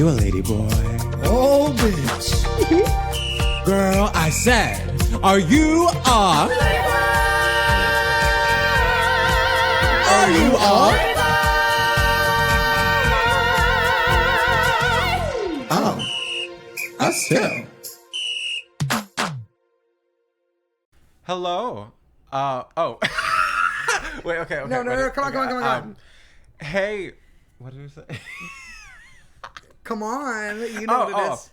you a lady boy? Oh, bitch. Girl, I said, are you a... Are you a... Oh, us too. Hello. Wait, okay. No, come on. Hey, what did we say? Come on, you know what it is.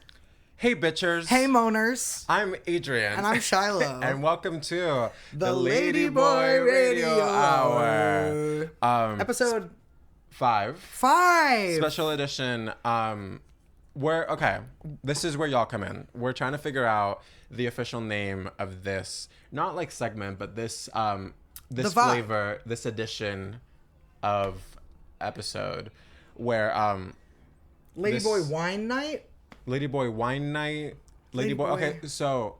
Hey, bitchers. Hey, moaners. I'm Adrian. And I'm Shiloh. And welcome to the Ladyboy Radio Hour. Episode 5. Special edition. This is where y'all come in. We're trying to figure out the official name of this, not like segment, but this flavor, this edition of episode where Ladyboy Wine Night. Ladyboy Wine Night. Ladyboy. Okay, so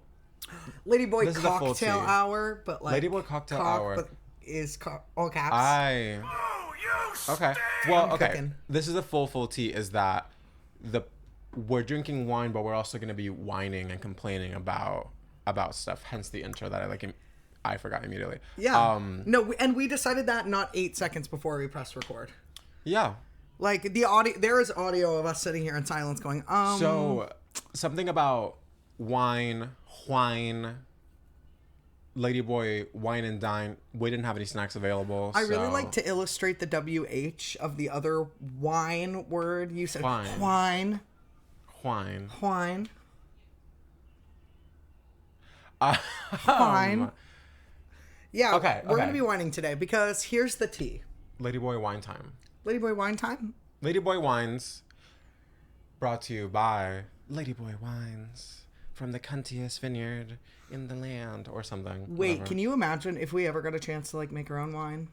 Ladyboy Cocktail Hour, but like Ladyboy Cocktail Hour, but is all caps. Okay. Well, okay. Cooking. This is a full tea. Is that we're drinking wine, but we're also going to be whining and complaining about stuff. Hence the intro that I forgot immediately. Yeah. No, and we decided that not 8 seconds before we pressed record. Yeah. Like the audio, there is audio of us sitting here in silence going, So something about wine, Ladyboy, wine and dine. We didn't have any snacks available. I really like to illustrate the WH of the other wine word. You said wine. Yeah, okay, we're going to be whining today because here's the tea. Ladyboy wine time. Ladyboy wine time? Ladyboy wines brought to you by Ladyboy Wines from the cuntiest vineyard in the land or something. Wait, whatever. Can you imagine if we ever got a chance to like make our own wine?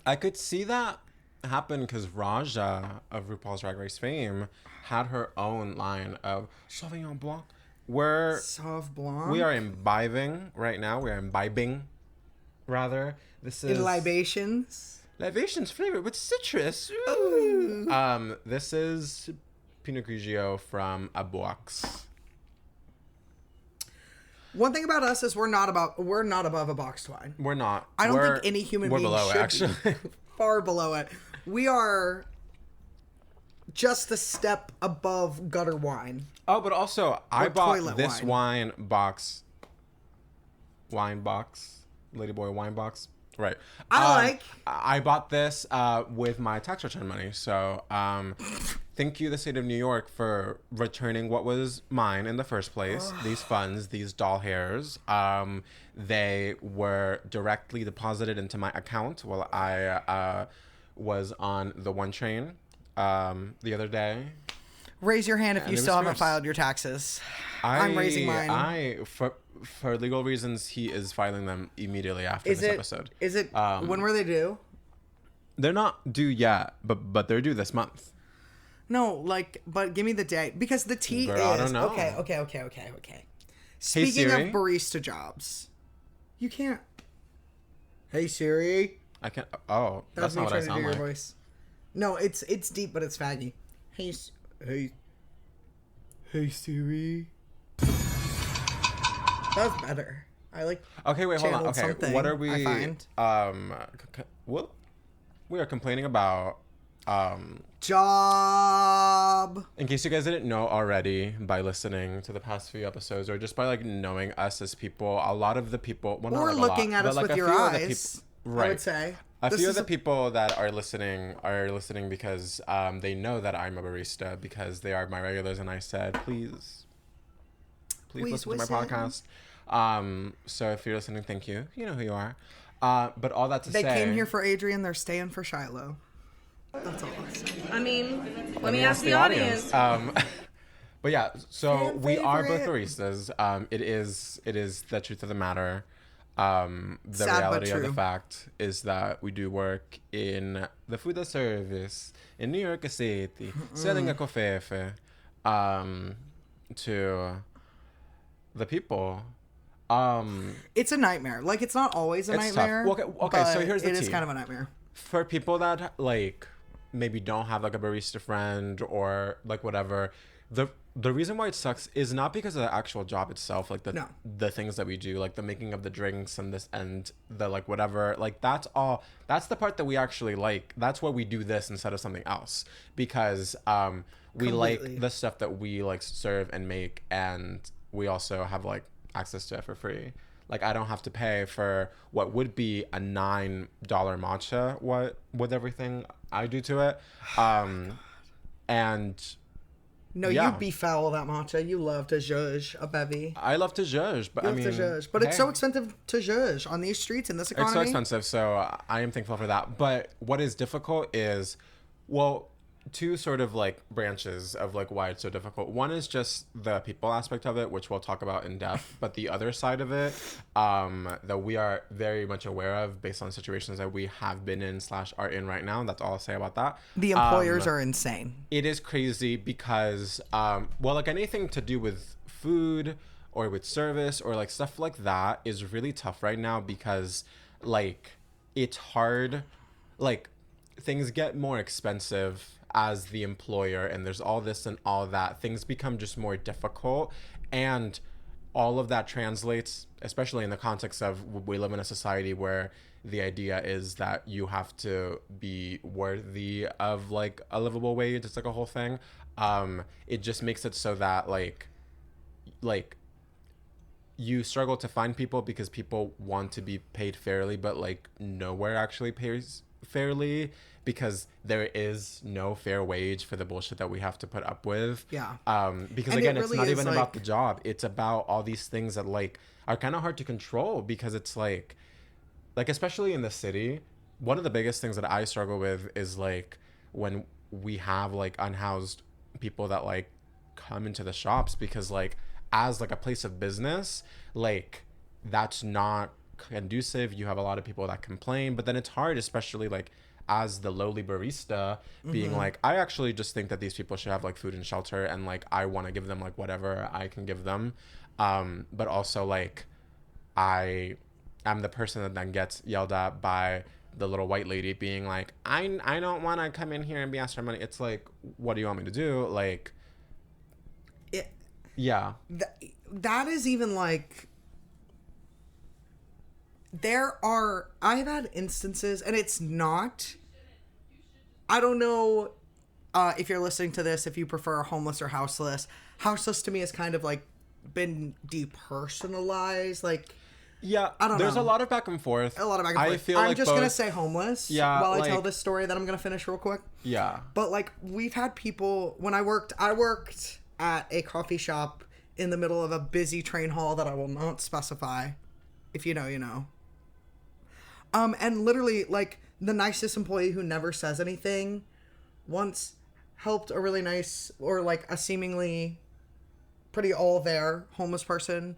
I could see that happen because Raja of RuPaul's Drag Race fame had her own line of Sauvignon Blanc. Sauv Blanc? We are imbibing right now. We are imbibing, rather. This is... In libations? Libations flavored with citrus. Ooh. This is Pinot Grigio from a box. One thing about us is we're not above a boxed wine. We're not. I don't think any human being below should it, actually. be. Far below it. We are just a step above gutter wine. Oh, but also I bought this wine box, Ladyboy wine box. Right. I bought this with my tax return money. So thank you, the state of New York, for returning what was mine in the first place. These funds, these doll hairs, they were directly deposited into my account while I was on the one train the other day. Raise your hand if you still haven't filed your taxes. I'm raising mine. For legal reasons, he is filing them immediately after this episode. Is it? When were they due? They're not due yet, but they're due this month. No, but give me the date because the tea is I don't know. Okay. Speaking of barista jobs, you can't. Hey Siri. I can't. Oh, that's not what I sound like. Your voice. No, it's deep, but it's faggy. Hey Siri. That's better. I like. Okay, wait, hold on. Okay, what are we? I find. What we are complaining about. Job. In case you guys didn't know already by listening to the past few episodes, or just by knowing us as people, a lot of the people, well, or looking at us with your eyes, right? I would say. A few of the people that are listening because they know that I'm a barista because they are my regulars, and I said, please listen to my podcast. So if you're listening, thank you. You know who you are. But all that to say, they came here for Adrian. They're staying for Shiloh. That's all. I mean, let me ask the audience. But yeah, so we are both baristas. It is the truth of the matter. The Sad, reality of the fact is that we do work in the food service in New York City, selling a coffee to the people. It's a nightmare. Like, it's not always a nightmare. Tough. Okay, so here's the tea. It is tea. kind of a nightmare. For people that maybe don't have like a barista friend or like whatever, the reason why it sucks is not because of the actual job itself, like the things that we do, like the making of the drinks and this and the like whatever, like that's the part that we actually like. That's why we do this instead of something else, because we like the stuff that we like serve and make, and we also have like access to it for free. Like I don't have to pay for what would be a $9 matcha with everything I do to it. And no, you befoul that matcha. You love to zhuzh a bevy. I love to zhuzh, but it's so expensive to zhuzh on these streets in this economy. It's so expensive, so I am thankful for that. But what is difficult is, well, two sort of like branches of like why it's so difficult. One is just the people aspect of it, which we'll talk about in depth, but the other side of it that we are very much aware of based on situations that we have been in / are in right now. That's all I'll say about that. The employers are insane. It is crazy because well, like anything to do with food or with service or like stuff like that is really tough right now, because like it's hard, like things get more expensive as the employer, and there's all this and all that. Things become just more difficult, and all of that translates, especially in the context of we live in a society where the idea is that you have to be worthy of like a livable wage. It's like a whole thing. It just makes it so that like you struggle to find people because people want to be paid fairly, but like nowhere actually pays fairly, because there is no fair wage for the bullshit that we have to put up with. Yeah. Because and again, it's not even about the job. It's about all these things that like are kind of hard to control, because it's like especially in the city, one of the biggest things that I struggle with is like when we have like unhoused people that like come into the shops, because like as like a place of business, like that's not conducive. You have a lot of people that complain, but then it's hard, especially like as the lowly barista, being like, I actually just think that these people should have like food and shelter, and like I want to give them like whatever I can give them, but also like I am the person that then gets yelled at by the little white lady being like, I don't want to come in here and be asked for money. It's like, what do you want me to do? Like that is even like, I've had instances, and it's not, I don't know if you're listening to this, if you prefer homeless or houseless. Houseless to me has kind of like been depersonalized. Like, yeah, I don't know. There's a lot of back and forth. I feel I'm like just going to say homeless while I tell this story that I'm going to finish real quick. Yeah. But like, we've had people, when I worked at a coffee shop in the middle of a busy train hall that I will not specify. If you know, you know. And literally, like, the nicest employee who never says anything once helped a really nice, or like a seemingly pretty all there homeless person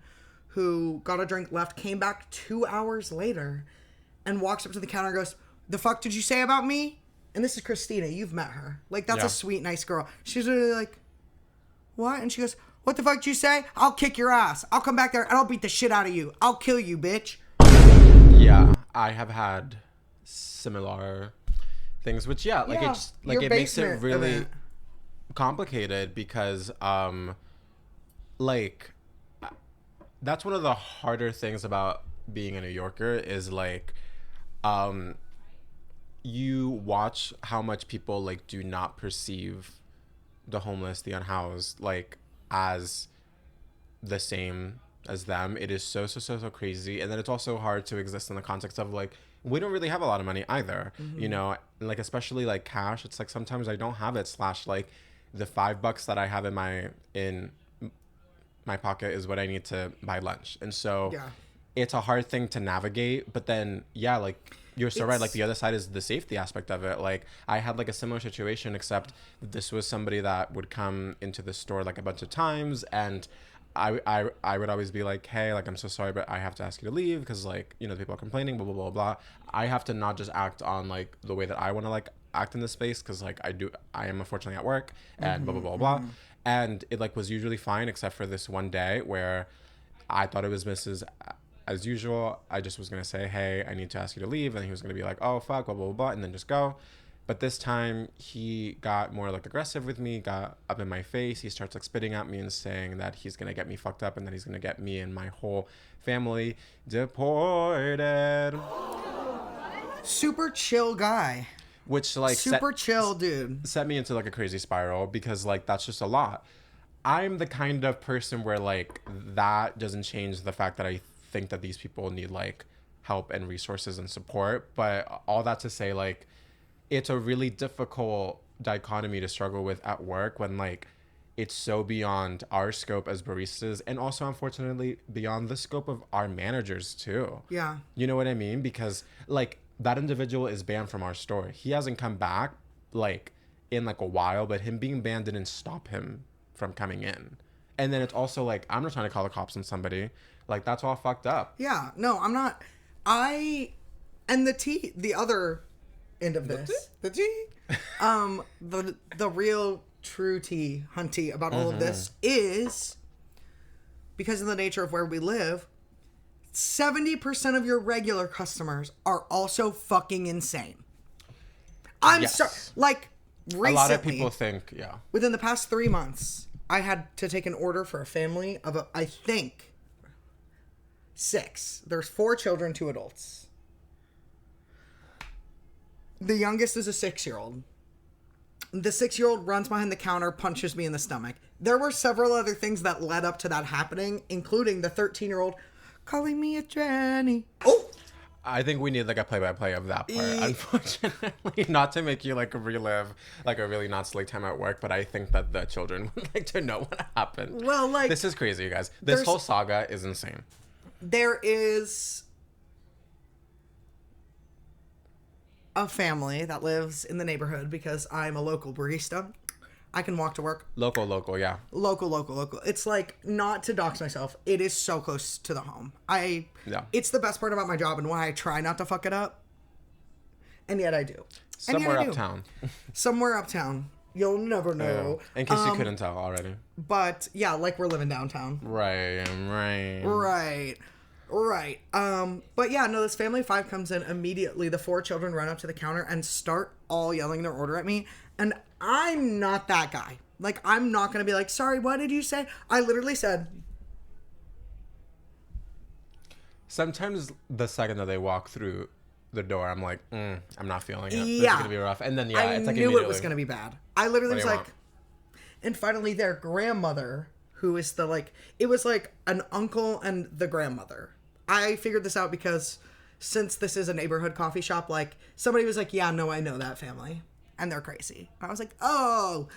who got a drink, left, came back 2 hours later and walks up to the counter and goes, "The fuck did you say about me?" And this is Christina. You've met her. Like, that's a sweet, nice girl. She's really like, "What?" And she goes, "What the fuck did you say? I'll kick your ass. I'll come back there and I'll beat the shit out of you. I'll kill you, bitch." Yeah, I have had similar things, which it just like it makes it really complicated, because like that's one of the harder things about being a New Yorker is like you watch how much people like do not perceive the homeless, the unhoused, like as the same as them. It is so crazy. And then it's also hard to exist in the context of like, we don't really have a lot of money either, you know, and like especially like cash. It's like sometimes I don't have it, / like the $5 that I have in my pocket is what I need to buy lunch. And so it's a hard thing to navigate. But then like you're so right, like the other side is the safety aspect of it. Like I had like a similar situation, except this was somebody that would come into the store like a bunch of times, and I would always be like, "Hey, like I'm so sorry, but I have to ask you to leave because like, you know, people are complaining, blah blah blah blah." I have to not just act on like the way that I want to like act in this space, because like I am unfortunately at work and blah blah blah blah. And it like was usually fine, except for this one day where I thought it was Mrs. As usual. I just was gonna say, "Hey, I need to ask you to leave," and he was gonna be like, "Oh fuck, blah blah blah blah," and then just go. But this time he got more like aggressive with me, got up in my face. He starts like spitting at me and saying that he's going to get me fucked up and that he's going to get me and my whole family deported. Super chill guy. Which like super chill dude. Set me into like a crazy spiral because like that's just a lot. I'm the kind of person where like that doesn't change the fact that I think that these people need like help and resources and support. But all that to say, like, it's a really difficult dichotomy to struggle with at work when like it's so beyond our scope as baristas and also unfortunately beyond the scope of our managers too. Yeah. You know what I mean? Because like that individual is banned from our store. He hasn't come back like in like a while, but him being banned didn't stop him from coming in. And then it's also like, I'm not trying to call the cops on somebody. Like, that's all fucked up. Yeah. No, I'm not. And the other end of this. The tea? The real true tea, hunty about all of this is because of the nature of where we live, 70% of your regular customers are also fucking insane. I'm sorry. Like, recently. A lot of people think, yeah. Within the past 3 months, I had to take an order for a family of, I think, 6. There's 4 children, 2 adults. The youngest is a 6-year-old. The 6-year-old runs behind the counter, punches me in the stomach. There were several other things that led up to that happening, including the 13-year-old calling me a tranny. Oh! I think we need like a play-by-play of that part, unfortunately. Not to make you like relive like a really not silly time at work, but I think that the children would like to know what happened. Well, like... This is crazy, you guys. This whole saga is insane. There is a family that lives in the neighborhood because I'm a local barista. I can walk to work. Local, yeah. Local. It's like, not to dox myself, it is so close to the home. It's the best part about my job and why I try not to fuck it up. And yet I do. Somewhere uptown. Somewhere uptown. You'll never know. In case you couldn't tell already. But yeah, like we're living downtown. Right. But yeah, no, this family of 5 comes in immediately. The 4 children run up to the counter and start all yelling their order at me. And I'm not that guy. Like, I'm not going to be like, sorry, what did you say? I literally said. Sometimes the second that they walk through the door, I'm like, I'm not feeling it. Yeah. This is going to be rough. And then, I it's like knew it was going to be bad. I literally was like, want? and finally their grandmother, who is the like, it was like an uncle and the grandmother. I figured this out because since this is a neighborhood coffee shop, like somebody was like, yeah, no, I know that family. And they're crazy. I was like, oh.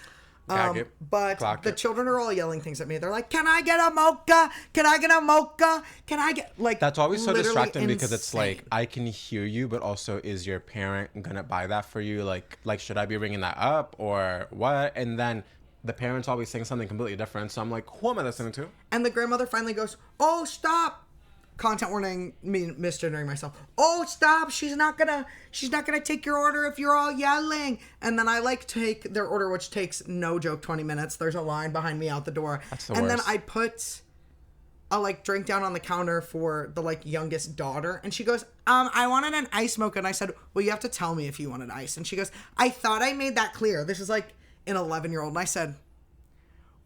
But the children are all yelling things at me. They're like, can I get a mocha? Can I get a mocha? Can I get, like, that's always so distracting insane. Because it's like, I can hear you, but also is your parent going to buy that for you? Like, should I be ringing that up or what? And then the parent's always saying something completely different. So I'm like, who am I listening to? And the grandmother finally goes, oh, stop. Content warning, me misgendering myself. Oh, stop. She's not gonna take your order if you're all yelling. And then I like take their order, which takes no joke 20 minutes. There's a line behind me out the door. That's the worst. Then I put a like drink down on the counter for the like youngest daughter, and she goes, I wanted an ice mocha. And I said, well, you have to tell me if you wanted ice. And she goes, I thought I made that clear. This is like an 11-year-old. And I said,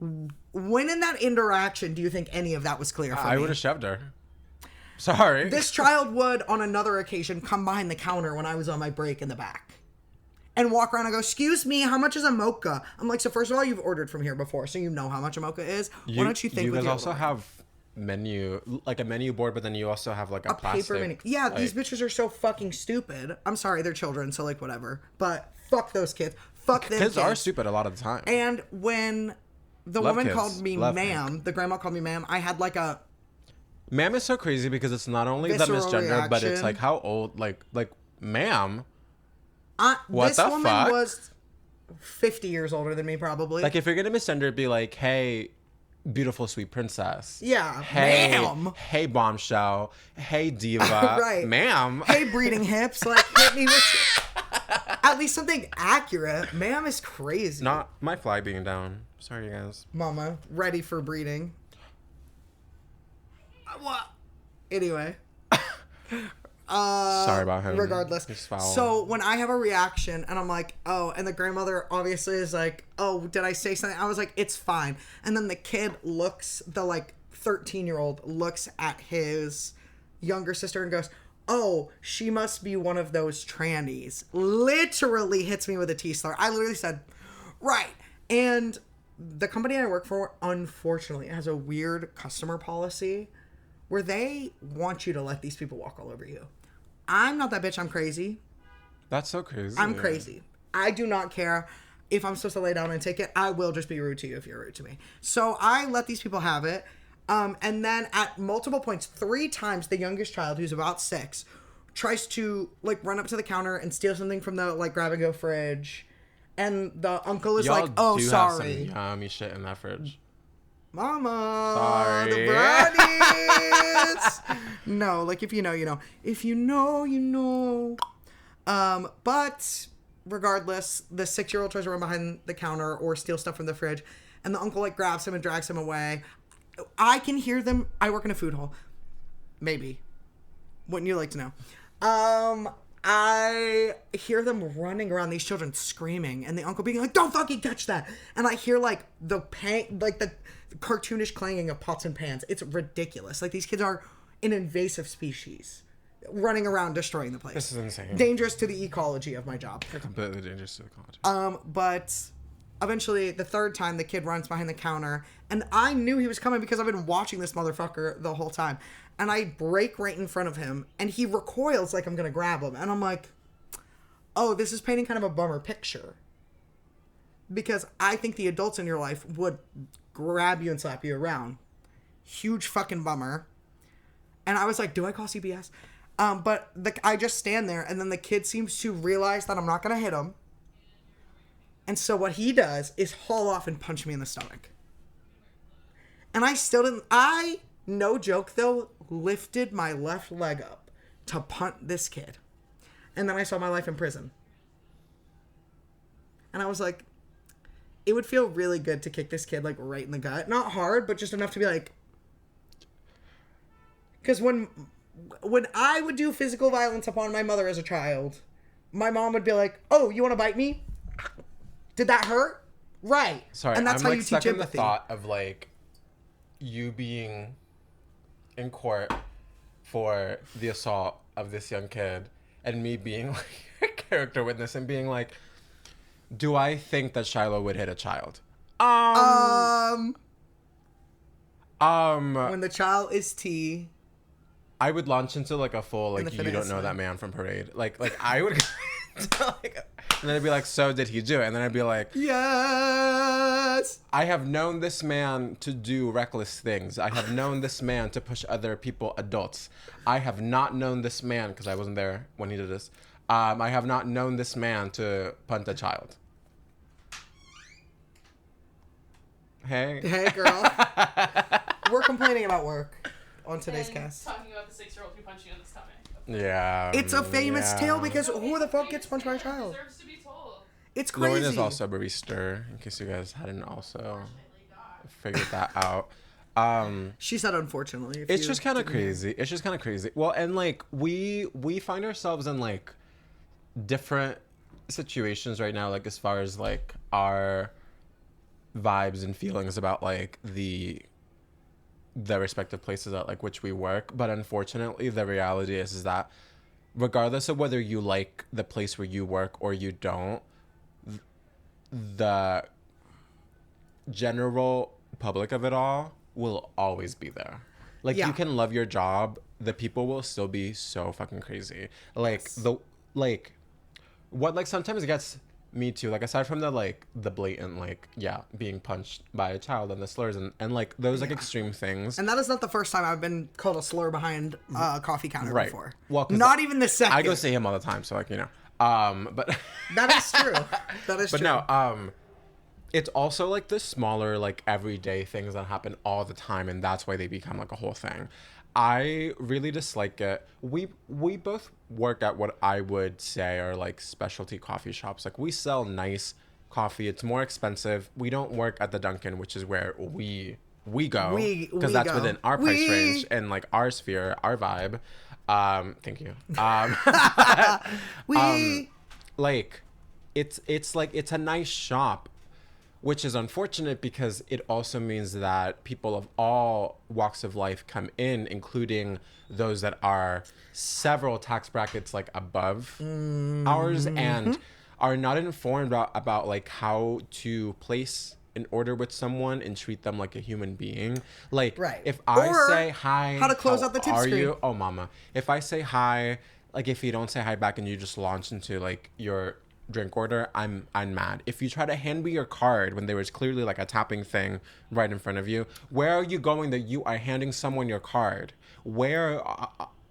when in that interaction do you think any of that was clear for me? I would have shoved her. Sorry. This child would, on another occasion, come behind the counter when I was on my break in the back and walk around and go, excuse me, how much is a mocha? I'm like, so first of all, you've ordered from here before, so you know how much a mocha is. Why don't you think you with guys your also order? have a menu board, but then you also have like a plastic paper menu. Yeah, like, these bitches are so fucking stupid. I'm sorry, they're children, so like whatever. But fuck those kids. Fuck them kids. Kids are stupid a lot of the time. And when the woman kids. called me Love ma'am, kids. the grandma called me ma'am, I had like a ma'am is so crazy because it's not only the visceral misgender, reaction. but it's like how old, like ma'am. What this woman fuck? was 50 years older than me, probably. Like if you're gonna misgender, it'd be like, hey, beautiful sweet princess. Yeah, hey, ma'am. Hey, bombshell. Hey, diva. Right, ma'am. Hey, breeding hips. Like hit me with at least something accurate. Ma'am is crazy. Not my fly being down. Sorry, you guys. Mama, ready for breeding. What? Anyway. Sorry about him. Regardless. He's foul. So when I have a reaction and I'm like, oh, and the grandmother obviously is like, oh, did I say something? I was like, it's fine. And then the kid looks, the like 13-year-old looks at his younger sister and goes, oh, she must be one of those trannies. Literally hits me with a T-slur. I literally said, right. And the company I work for, unfortunately, has a weird customer policy where they want you to let these people walk all over you. I'm not that bitch. I'm crazy. That's so crazy. I'm crazy. I do not care if I'm supposed to lay down and take it. I will just be rude to you if you're rude to me. So I let these people have it. And then at multiple points, 3 times, the youngest child, who's about 6, tries to like run up to the counter and steal something from the like grab and go fridge. And the uncle is Y'all like, oh, do sorry. Have some yummy shit in that fridge. Mama, Sorry. the brownies. No, like if you know, you know. If you know, you know. But regardless, the 6-year-old tries to run behind the counter or steal stuff from the fridge, and the uncle like grabs him and drags him away. I can hear them. I work in a food hall. Maybe. Wouldn't you like to know? I hear them running around, these children screaming, and the uncle being like, don't fucking touch that. And I hear like the cartoonish clanging of pots and pans. It's ridiculous. Like these kids are an invasive species running around destroying the place. This is insane. Dangerous to the ecology of my job. They're completely dangerous to the ecology. But eventually the 3rd time the kid runs behind the counter, and I knew he was coming because I've been watching this motherfucker the whole time. And I break right in front of him, and he recoils like I'm going to grab him. And I'm like, oh, this is painting kind of a bummer picture. Because I think the adults in your life would grab you and slap you around. Huge fucking bummer. And I was like, do I call CBS? But I just stand there, and then the kid seems to realize that I'm not going to hit him. And so what he does is haul off and punch me in the stomach. And I still didn't... No joke, though, lifted my left leg up to punt this kid. And then I saw my life in prison. And I was like, it would feel really good to kick this kid, like, right in the gut. Not hard, but just enough to be like... Because when I would do physical violence upon my mother as a child, my mom would be like, oh, you want to bite me? Did that hurt? Right. Sorry, and that's I'm how like you stuck teach in the empathy. thought of like you being in court for the assault of this young kid and me being like a character witness and being like, do I think that Shiloh would hit a child? When the child is T. I would launch into like a full like you don't know that man from Parade. Like I would and then I'd be like, so did he do it? And then I'd be like, yes. I have known this man to do reckless things. I have known this man to push other people, adults. I have not known this man, because I wasn't there when he did this. I have not known this man to punt a child. Hey. Hey, girl. We're complaining about work on today's cast. Talking about the 6-year-old who punched you in the stomach. Yeah. It's a famous tale because who the fuck gets punched by a child? Deserves to be told. It's crazy. Lauren is also a barista, in case you guys hadn't also figured that out. She said, unfortunately. It's just kind of crazy. It's just kind of crazy. Well, and like we find ourselves in like different situations right now, like as far as like our vibes and feelings about like the respective places at like which we work. But unfortunately, the reality is that regardless of whether you like the place where you work or you don't, the general public of it all will always be there. Like you can love your job, the people will still be so fucking crazy. Like what like sometimes gets me too, like aside from the blatant being punched by a child and the slurs and like those like extreme things. And that is not the first time I've been called a slur behind a coffee counter before. Well, not even the second. I go see him all the time, so like, you know. But that is true. That is true. But no, it's also like the smaller like everyday things that happen all the time, and that's why they become like a whole thing. I really dislike it. We both work at what I would say are like specialty coffee shops. Like we sell nice coffee. It's more expensive. We don't work at the Dunkin', which is where we go because that's within our price range and like our sphere, our vibe. Thank you. We Like, it's like it's a nice shop, which is unfortunate because it also means that people of all walks of life come in, including those that are several tax brackets like above ours and are not informed about like how to place an order with someone and treat them like a human being. Like, Right. if I Or say hi, how to close out the tip are screen. you? Oh, mama. If I say hi, like if you don't say hi back and you just launch into like your drink order, I'm mad. If you try to hand me your card when there was clearly like a tapping thing right in front of you, where are you going that you are handing someone your card? Where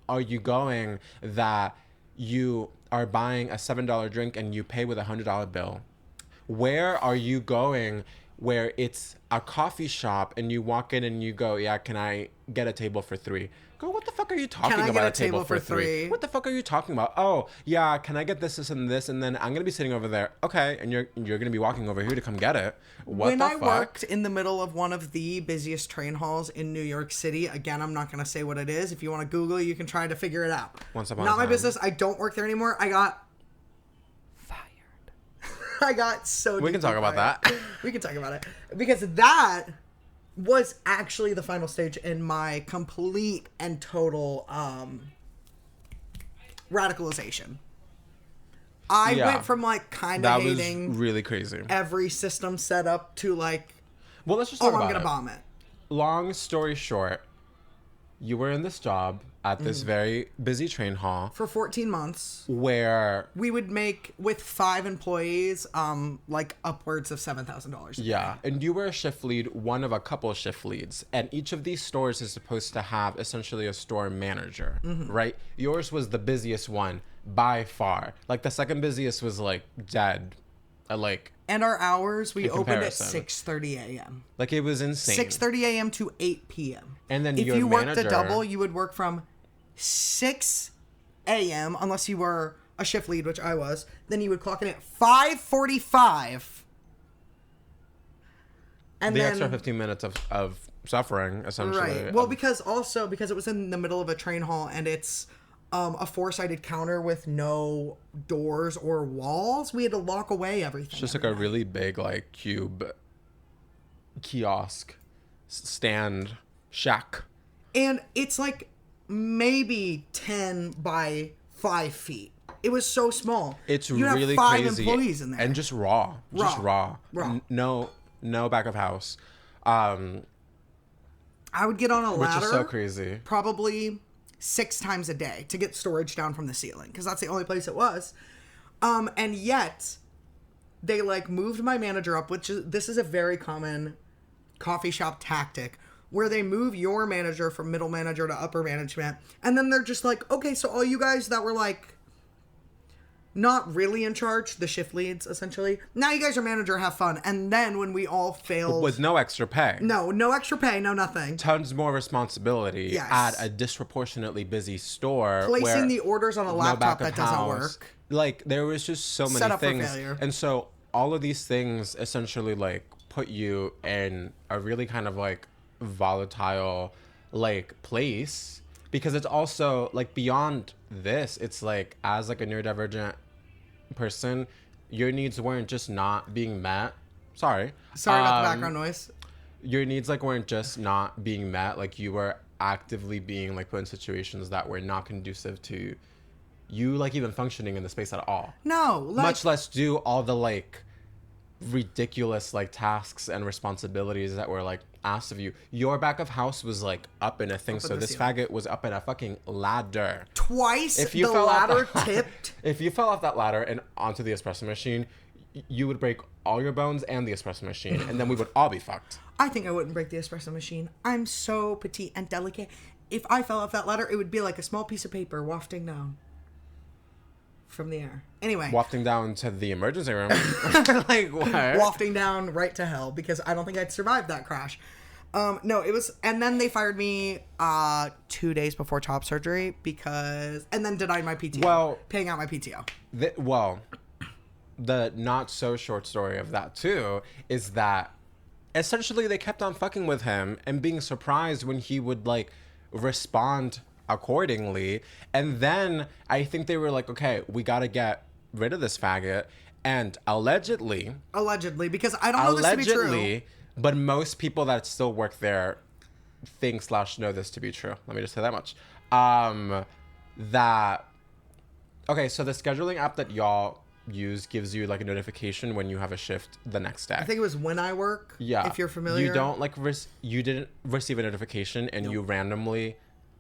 are you going that you are buying a $7 drink and you pay with $100 bill? Where are you going where it's a coffee shop and you walk in and you go, yeah, can I get a table for 3? Go, what the fuck are you talking I about? get A table for 3? What the fuck are you talking about? Oh, yeah, can I get this, and this, and then I'm gonna be sitting over there. Okay, and you're gonna be walking over here to come get it. What when the I fuck? worked in the middle of one of the busiest train halls in New York City, again, I'm not going to say what it is. If you want to Google it, you can try to figure it out. Once upon a Not my time. business. I don't work there anymore. I got fired. I got so We can deeply talk about fired. that. We can talk about it. Because that was actually the final stage in my complete and total radicalization. I Yeah. went from like kind That of was hating really crazy. every system set up to like, Well, let's just oh, talk I'm about gonna it. bomb it. Long story short, you were in this job at this very busy train hall For 14 months, where we would make with 5 employees, like upwards of $7,000. yeah, and you were a shift lead, one of a couple shift leads, and each of these stores is supposed to have essentially a store manager, right? Yours was the busiest one by far. Like the second busiest was like dead, like And our hours, we In opened at comparison. 6:30 a.m. it was insane. 6:30 a.m. to 8 p.m. And then if your you worked manager- a double, you would work from 6 a.m. unless you were a shift lead, which I was. Then you would clock in at 5:45. And the then, extra 15 minutes of suffering, essentially. right. Well, because it was in the middle of a train hall, and it's a 4-sided counter with no doors or walls. We had to lock away everything. It's just like a really big, like, cube kiosk stand shack. And it's like maybe 10 by 5 feet. It was so small. It's you really have 5 crazy. employees in there. And just raw. Just raw. Raw. No back of house. I would get on a Which ladder is so crazy. probably 6 times a day to get storage down from the ceiling, because that's the only place it was. And yet they like moved my manager up, this is a very common coffee shop tactic, where they move your manager from middle manager to upper management, and then they're just like, okay, so all you guys that were like not really in charge, the shift leads essentially, now you guys are manager, have fun. And then when we all failed With no extra pay. no extra pay, no nothing, Tons more responsibility Yes. at a disproportionately busy store. placing where the orders on a no laptop back of that doesn't house. work. Like, there was just so many Set up for things. failure. And so all of these things essentially like put you in a really kind of like volatile like place, because it's also like beyond this, it's like as like a neurodivergent person, your needs weren't just not being met. Sorry About the background noise. Your needs like weren't just not being met, like you were actively being like put in situations that were not conducive to you like even functioning in the space at all. No, like, Much less do all the like ridiculous like tasks and responsibilities that were like asked of you. Your back of house was like up in a thing, so the this ceiling. faggot was up in a fucking ladder. twice If you the fell off ladder the- tipped. If you fell off that ladder and onto the espresso machine, you would break all your bones and the espresso machine, and then we would all be fucked. I think I wouldn't break the espresso machine. I'm so petite and delicate. If I fell off that ladder, it would be like a small piece of paper wafting down from the air. Anyway, Wafting down to the emergency room. Like, what? wafting down right to hell, because I don't think I'd survive that crash. No, it was, and then they fired me 2 days before top surgery and then denied my PTO. Well- paying out my PTO. The not so short story of that too is that essentially they kept on fucking with him and being surprised when he would like respond accordingly. And then I think they were like, okay, we got to get rid of this faggot. And allegedly, because I don't know this to be true. But most people that still work there think / know this to be true. Let me just say that much. Okay, so the scheduling app that y'all use gives you like a notification when you have a shift the next day. I think it was When I Work. Yeah. If you're familiar. You don't like you didn't receive a notification and you randomly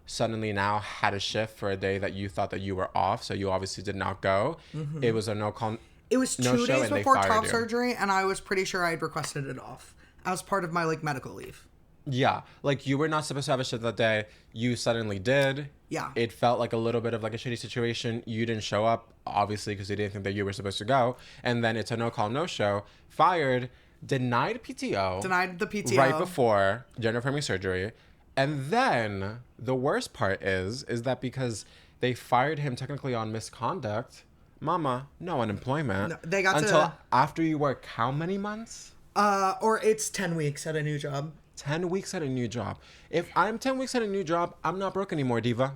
suddenly now had a shift for a day that you thought that you were off, so you obviously did not go. Mm-hmm. It was a no call. It was 2 days before top surgery, and I was pretty sure I had requested it off as part of my like medical leave. Yeah, like you were not supposed to have a shift that day. You suddenly did. Yeah. It felt like a little bit of like a shitty situation. You didn't show up, obviously, because you didn't think that you were supposed to go. And then it's a no call, no show. Fired, denied PTO. Denied the PTO. Right before gender affirming surgery. And then the worst part is that because they fired him technically on misconduct, mama, no unemployment. No, they got until after you work how many months? Or it's 10 weeks at a new job. 10 weeks at a new job. If I'm 10 weeks at a new job, I'm not broke anymore, diva.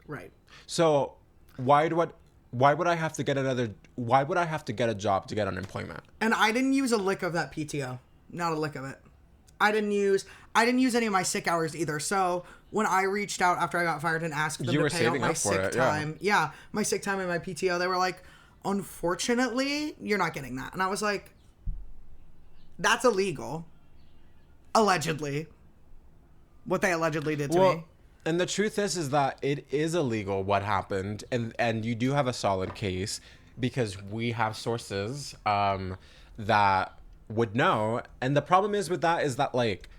Right. So why would I have to get a job to get unemployment? And I didn't use a lick of that PTO. Not a lick of it. I didn't use any of my sick hours either. So when I reached out after I got fired and asked them to pay out my sick time, my sick time and my PTO, they were like, unfortunately, you're not getting that. And I was like, that's illegal. Allegedly. What they allegedly did to me. And the truth is that it is illegal what happened, and you do have a solid case because we have sources that would know. And the problem is with that is that like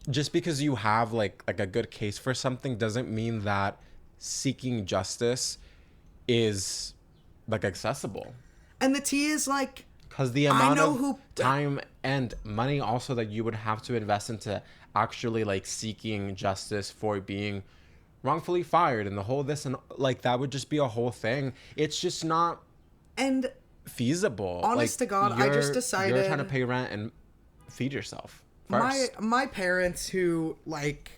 just because you have like a good case for something doesn't mean that seeking justice is like accessible. And the tea is like, because the amount of time and money also that you would have to invest into actually like seeking justice for being wrongfully fired and the whole this and like that would just be a whole thing. It's just not feasible. Honest to God, I just decided you're trying to pay rent and feed yourself first. My parents who like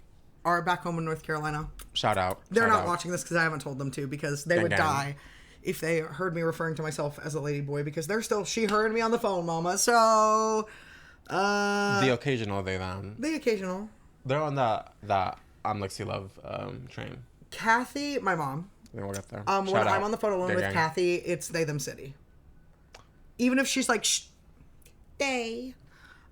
are back home in North Carolina. Shout out. They're not watching this because I haven't told them to because they would die if they heard me referring to myself as a ladyboy because they're still, she heard me on the phone, mama. So, the occasional they them. The occasional. They're on that I'm Lexi Love train. Kathy, my mom. Then we'll get there. When I'm on the phone alone with Kathy, it's they them city. Even if she's like, shh, they.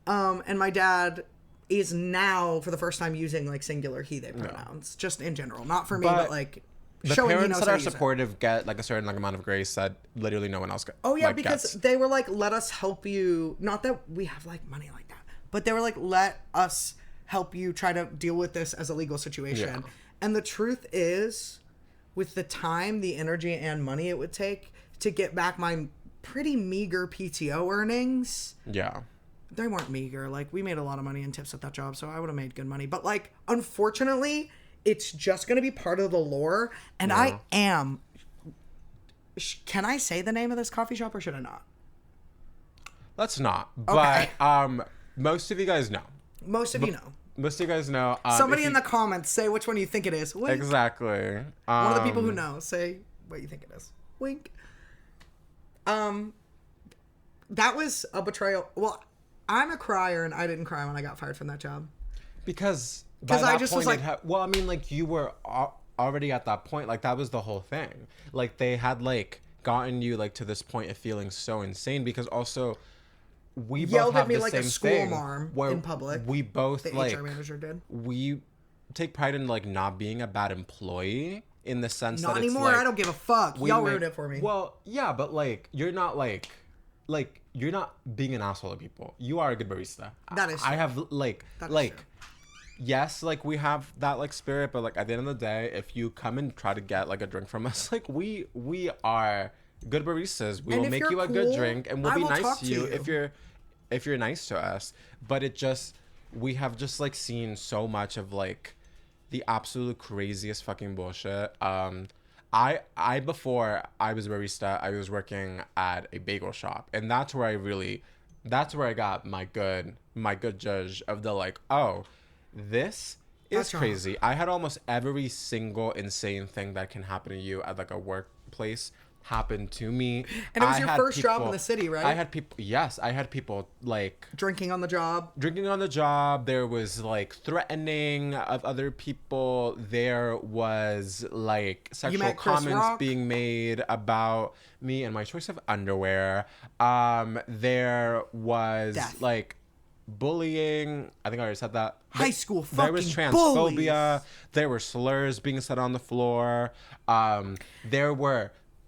And my dad is now for the first time using like singular he they pronouns, just in general, not for me, but like. The parents that are supportive get like a certain like amount of grace that literally no one else gets. Oh yeah, like, because they were like, let us help you. Not that we have like money like that, but they were like, let us help you try to deal with this as a legal situation. Yeah. And the truth is, with the time, the energy, and money it would take to get back my pretty meager PTO earnings. Yeah. They weren't meager. Like, we made a lot of money in tips at that job, so I would have made good money. But like, unfortunately, it's just going to be part of the lore, and I am... Can I say the name of this coffee shop, or should I not? Let's not. Okay. But most of you guys know. Most of you know. Most of you guys know. Somebody in the comments, say which one you think it is. Wink. Exactly. One of the people who know, say what you think it is. Wink. That was a betrayal. Well, I'm a crier, and I didn't cry when I got fired from that job. Because I just was like, well, I mean, like you were already at that point. Like that was the whole thing. Like they had like gotten you like to this point of feeling so insane because also we yelled both have at me the like same a school marm in public. We both the like HR manager did. We take pride in like not being a bad employee in the sense not that anymore. It's like, I don't give a fuck. Y'all ruined it for me. Well, yeah, but like you're not like you're not being an asshole to people. You are a good barista. That is true. I have like yes, like we have that like spirit, but like at the end of the day, if you come and try to get like a drink from us, like we are good baristas. We will make you a good drink and we'll be nice to you if you're nice to us. But we have just like seen so much of like the absolute craziest fucking bullshit. I before I was a barista, I was working at a bagel shop, and that's where I got my good judge of the like, oh, this It's crazy. I had almost every single insane thing that can happen to you at like a workplace happened to me. And it was your first job in the city, right? I had people like drinking on the job. There was like threatening of other people. There was like sexual comments being made about me and my choice of underwear. There was like bullying. I think I already said that. High school fucking There was transphobia. bullies. There were slurs being said on the floor.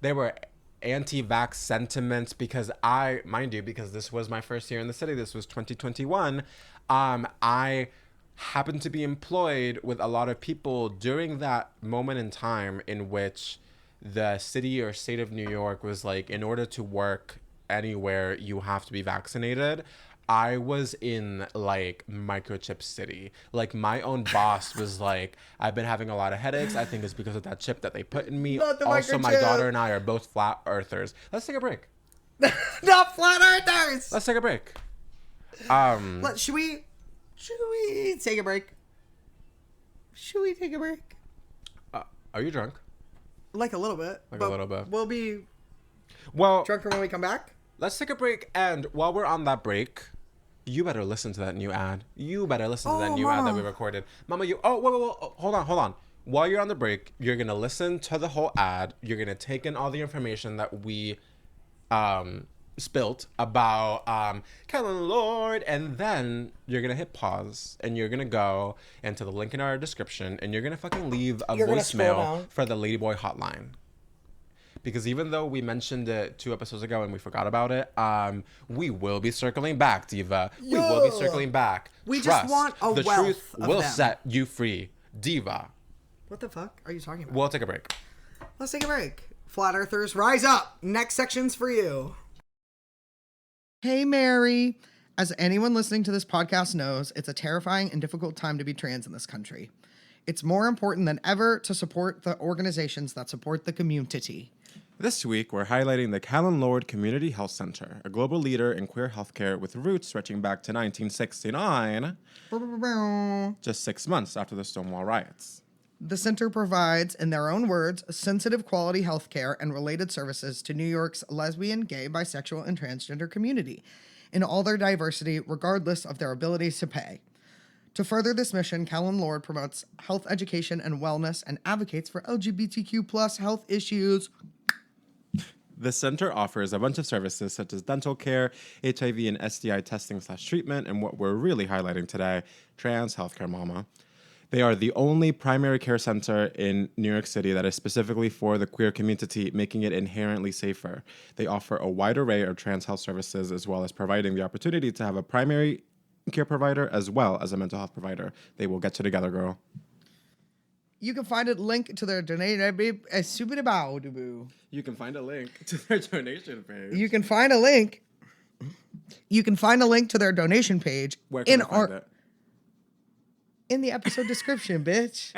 There were anti-vax sentiments because because this was my first year in the city. This was 2021. I happened to be employed with a lot of people during that moment in time in which the city or state of New York was like, in order to work anywhere, you have to be vaccinated. I was in like microchip city. Like my own boss was like, I've been having a lot of headaches. I think it's because of that chip that they put in me. Also, my daughter and I are both flat earthers. Let's take a break. Not flat earthers. Let's take a break. Should we take a break? Should we take a break? Are you drunk? Like a little bit. Like a little bit. We'll be drunker when we come back. Let's take a break. And while we're on that break, you better listen to that new ad. Ad that we recorded. Mama, wait, hold on. While you're on the break, you're going to listen to the whole ad. You're going to take in all the information that we spilt about Kellen Lord, and then you're going to hit pause, and you're going to go into the link in our description, and you're going to fucking leave a voicemail for the Ladyboy hotline. Because even though we mentioned it 2 episodes ago and we forgot about it, we will be circling back, Diva. We will be circling back. We just want a the wealth truth of will them. set you free, Diva. What the fuck are you talking about? We'll take a break. Let's take a break. Flat Earthers, rise up. Next section's for you. Hey, Mary. As anyone listening to this podcast knows, it's a terrifying and difficult time to be trans in this country. It's more important than ever to support the organizations that support the community. This week, we're highlighting the Callan Lord Community Health Center, a global leader in queer healthcare with roots stretching back to 1969, just 6 months after the Stonewall riots. The center provides, in their own words, sensitive quality healthcare and related services to New York's lesbian, gay, bisexual, and transgender community in all their diversity, regardless of their abilities to pay. To further this mission, Callan Lord promotes health education and wellness and advocates for LGBTQ+ health issues. The center offers a bunch of services such as dental care, HIV and STI testing/treatment, and what we're really highlighting today, trans healthcare mama. They are the only primary care center in New York City that is specifically for the queer community, making it inherently safer. They offer a wide array of trans health services, as well as providing the opportunity to have a primary care provider as well as a mental health provider. They will get you together, girl. You can find a link to their donation. You can find a link to their donation page. You can find a link. You can find a link to their donation page Where can I find it? In the episode description, bitch.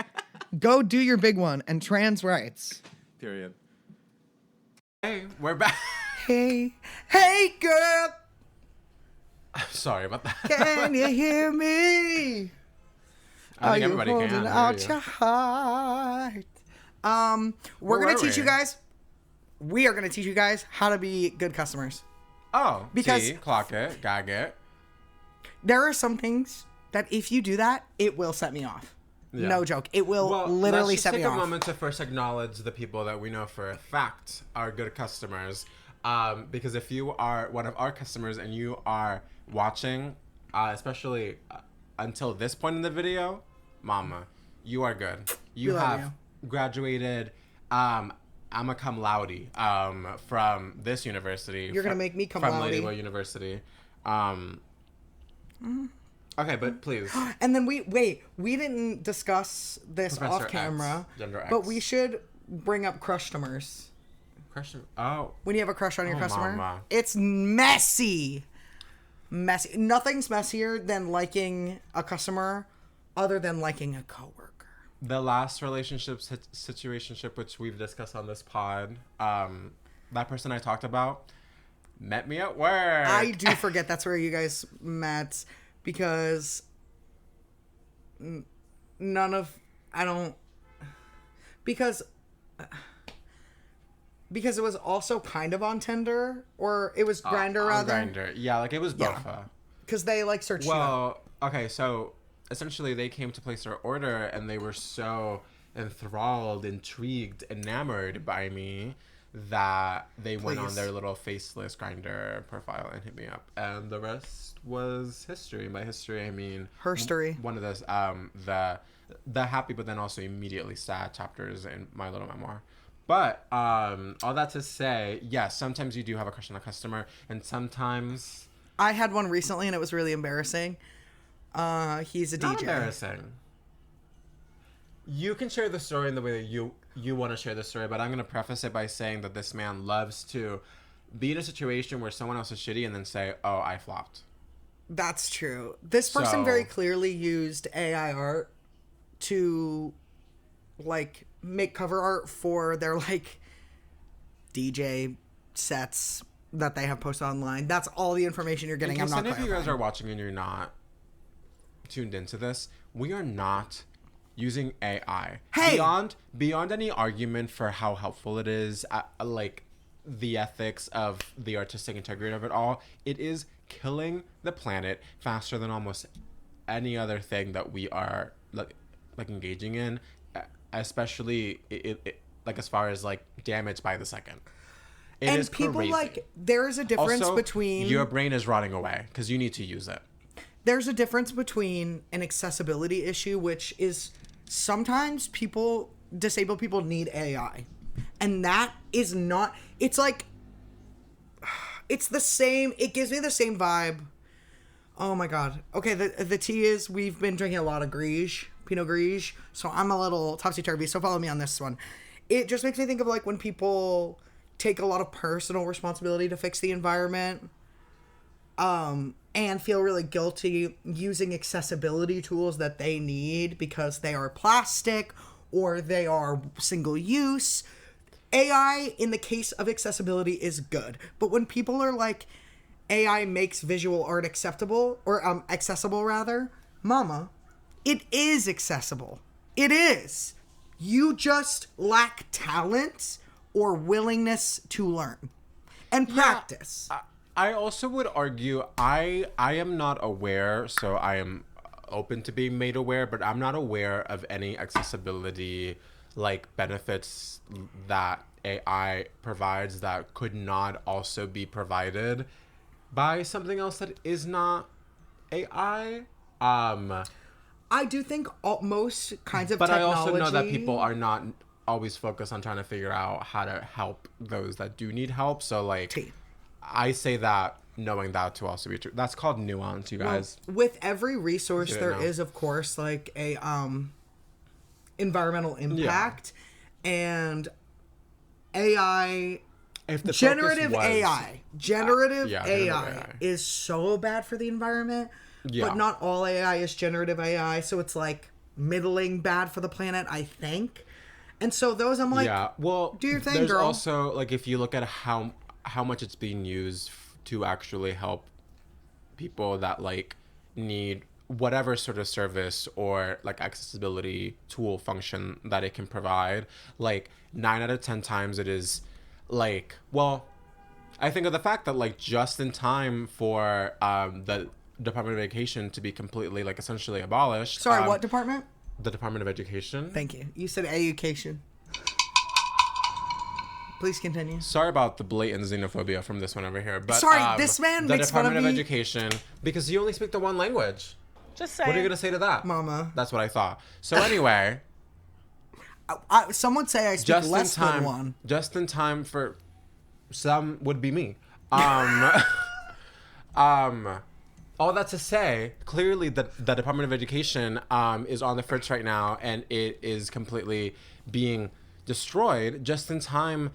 Go do your big one and trans rights. Period. Hey, we're back. Hey girl. I'm sorry about that. Can you hear me? I think Are you everybody holding can. out your heart? We're gonna teach you guys. We are gonna teach you guys how to be good customers. Oh, because clock it, gag it. There are some things that if you do that, it will set me off. Yeah. No joke. It will literally set me off. Let's take a moment to first acknowledge the people that we know for a fact are good customers. Because if you are one of our customers and you are watching, especially until this point in the video, mama, you are good. You have graduated I'm a cum laude from this university. You're going to make me cum laude. From Ladyboy University. Okay, but please. And then we didn't discuss this Professor off camera, X, Gender X. but we should bring up crushtomers. When you have a crush on your customer, mama. It's messy. Nothing's messier than liking a customer other than liking a coworker. The last situationship which we've discussed on this pod, that person I talked about met me at work. I do forget that's where you guys met because I don't, because it was also kind of on Tinder, or it was Grindr rather. Grindr. Yeah, like it was both. Because they like searched you up. Well, okay, so essentially they came to place their order and they were so enthralled, intrigued, enamored by me that they went on their little faceless Grindr profile and hit me up, and the rest was history. By history, I mean herstory. One of those the happy but then also immediately sad chapters in my little memoir. But all that to say, yes, sometimes you do have a crush on a customer, and sometimes I had one recently, and it was really embarrassing. He's a not DJ. Embarrassing. You can share the story in the way that you want to share the story, but I'm going to preface it by saying that this man loves to be in a situation where someone else is shitty and then say, oh, I flopped. That's true. This person very clearly used AI art to, like, make cover art for their, like, DJ sets that they have posted online. That's all the information you're getting. I'm not if you guys are watching and you're not tuned into this, we are not using AI. Hey! Beyond any argument for how helpful it is, like the ethics of the artistic integrity of it all, it is killing the planet faster than almost any other thing that we are like engaging in, especially it like as far as like damage by the second. It is people crazy. Like there is a difference also, between your brain is rotting away because you need to use it. There's a difference between an accessibility issue, which is sometimes disabled people need AI. And that is not, it's like, it's the same, it gives me the same vibe. Oh my God. Okay, the tea is, we've been drinking a lot of Grigio, Pinot Grigio, so I'm a little topsy-turvy, so follow me on this one. It just makes me think of like when people take a lot of personal responsibility to fix the environment, and feel really guilty using accessibility tools that they need because they are plastic or they are single use. AI, in the case of accessibility, is good. But when people are like, AI makes visual art acceptable, or accessible rather, mama, it is accessible. It is. You just lack talent or willingness to learn and practice. I also would argue I am not aware, so I am open to being made aware, but I'm not aware of any accessibility like benefits that AI provides that could not also be provided by something else that is not AI. I do think most kinds of but technology... I also know that people are not always focused on trying to figure out how to help those that do need help. So like, I say that knowing that to also be true. That's called nuance, you guys. Well, with every resource, there is, of course, like a environmental impact, and AI... Generative AI is so bad for the environment, but not all AI is generative AI, so it's like middling bad for the planet, I think. And so those, I'm like, do your thing, there's girl. Also, like, if you look at how much it's being used to actually help people that like need whatever sort of service or like accessibility tool function that it can provide, like 9 out of 10 times it is like, well, I think of the fact that like just in time for the Department of Education to be completely like essentially abolished. Sorry, what department? The Department of Education. Thank you. You said education. Please continue. Sorry about the blatant xenophobia from this one over here, but sorry, this man makes fun of me. The Department of Education, because you only speak the one language. Just saying. What are you gonna say to that, Mama? That's what I thought. So anyway, some would say I speak less than one. Just in time for some would be me. All that to say, clearly the Department of Education is on the fritz right now, and it is completely being destroyed just in time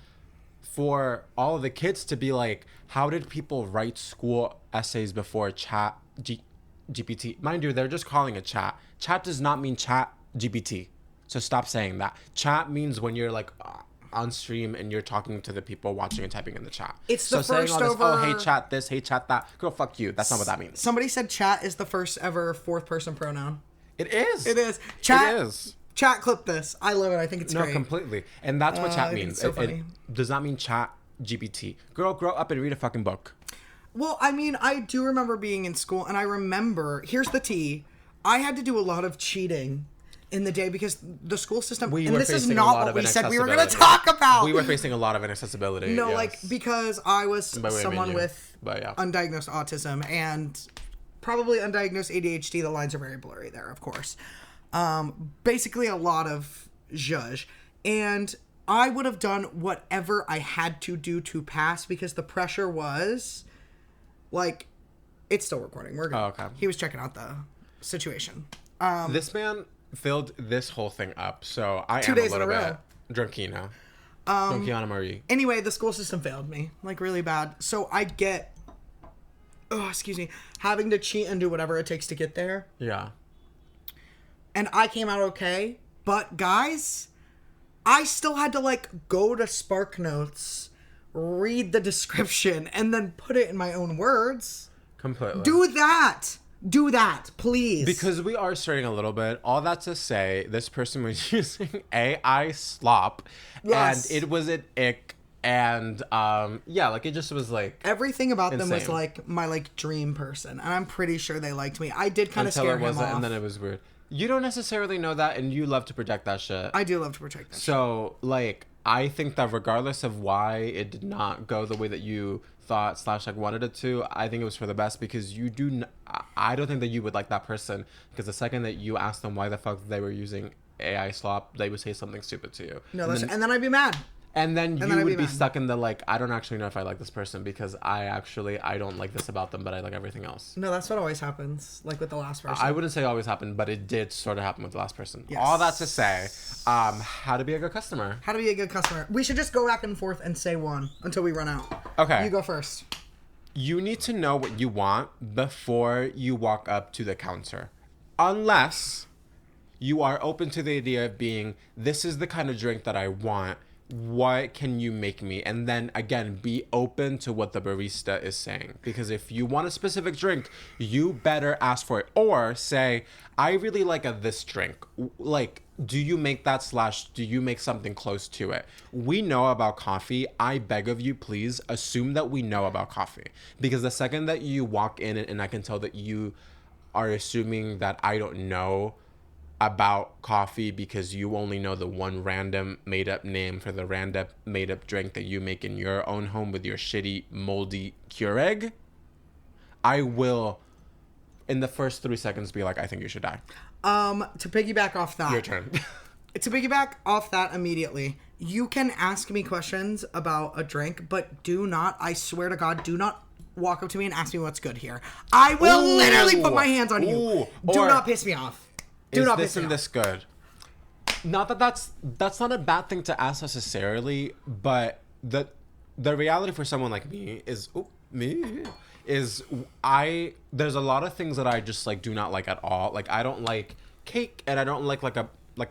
for all of the kids to be like, how did people write school essays before chat GPT? Mind you, they're just calling it chat. Chat does not mean chat GPT. So stop saying that. Chat means when you're like on stream and you're talking to the people watching and typing in the chat. It's the so first saying all this, over... oh, hey chat this, hey chat that. Girl, fuck you. That's not what that means. Somebody said chat is the first ever fourth person pronoun. It is. It is. Chat, It is. Chat, clip this. I love it. I think it's great. No, completely. And that's what chat I think means. it's so It funny. does not mean chat GPT. Girl, grow up and read a fucking book. Well, I mean, I do remember being in school, and I remember, here's the tea, I had to do a lot of cheating in the day because the school system, and this is not what we said we were going to talk about. We were facing a lot of inaccessibility. No, yes. like, because I was By the way, I mean someone you. with But yeah. undiagnosed autism and probably undiagnosed ADHD. The lines are very blurry there, of course. Basically a lot of zhuzh. And I would have done whatever I had to do to pass because the pressure was, like, it's still recording. We're good. Oh, okay. He was checking out the situation. This man filled this whole thing up, so I 2 am a days in little a row. bit drunkina. Drunkiana Marie. Anyway, the school system failed me, like, really bad. So I get, having to cheat and do whatever it takes to get there. Yeah. And I came out okay. But, guys, I still had to, like, go to Spark Notes, read the description, and then put it in my own words. Completely. Do that! Do that, please. Because we are starting a little bit. All that to say, this person was using AI slop, Yes. and it was an ick, and yeah, like it just was like everything about them was insane. like my like dream person, and I'm pretty sure they liked me. I did kind of until scare it him wasn't, off. and then it was weird. You don't necessarily know that, and you love to project that shit. I do love to protect that. So, like, I think that regardless of why it did not go the way that you thought / like wanted it to, I think it was for the best because you do. I don't think that you would like that person because the second that you ask them why the fuck they were using AI slop, they would say something stupid to you. No, and then I'd be mad. And then you I'd would be mad. stuck in the like, I don't actually know if I like this person because I don't like this about them, but I like everything else. No, that's what always happens. Like with the last person. I wouldn't say always happened, but it did sort of happen with the last person. Yes. All that to say, how to be a good customer. How to be a good customer. We should just go back and forth and say one until we run out. Okay. You go first. You need to know what you want before you walk up to the counter. Unless you are open to the idea of being, this is the kind of drink that I want. What can you make me? And then again, be open to what the barista is saying. Because if you want a specific drink, you better ask for it. Or say, I really like this drink. Like, do you make that / do you make something close to it? We know about coffee. I beg of you, please assume that we know about coffee. Because the second that you walk in and I can tell that you are assuming that I don't know about coffee because you only know the one random made up name for the random made up drink that you make in your own home with your shitty moldy Keurig, I will in the first 3 seconds be like, I think you should die. To piggyback off that. Your turn. To piggyback off that immediately, you can ask me questions about a drink, but do not, I swear to God, do not walk up to me and ask me what's good here. I will literally put my hands on you. Ooh. Do Or, not piss me off. Do is not this piss me and off. this good? Not that that's not a bad thing to ask necessarily, but the reality for someone like me is there's a lot of things that I just like do not like at all. Like I don't like cake and I don't like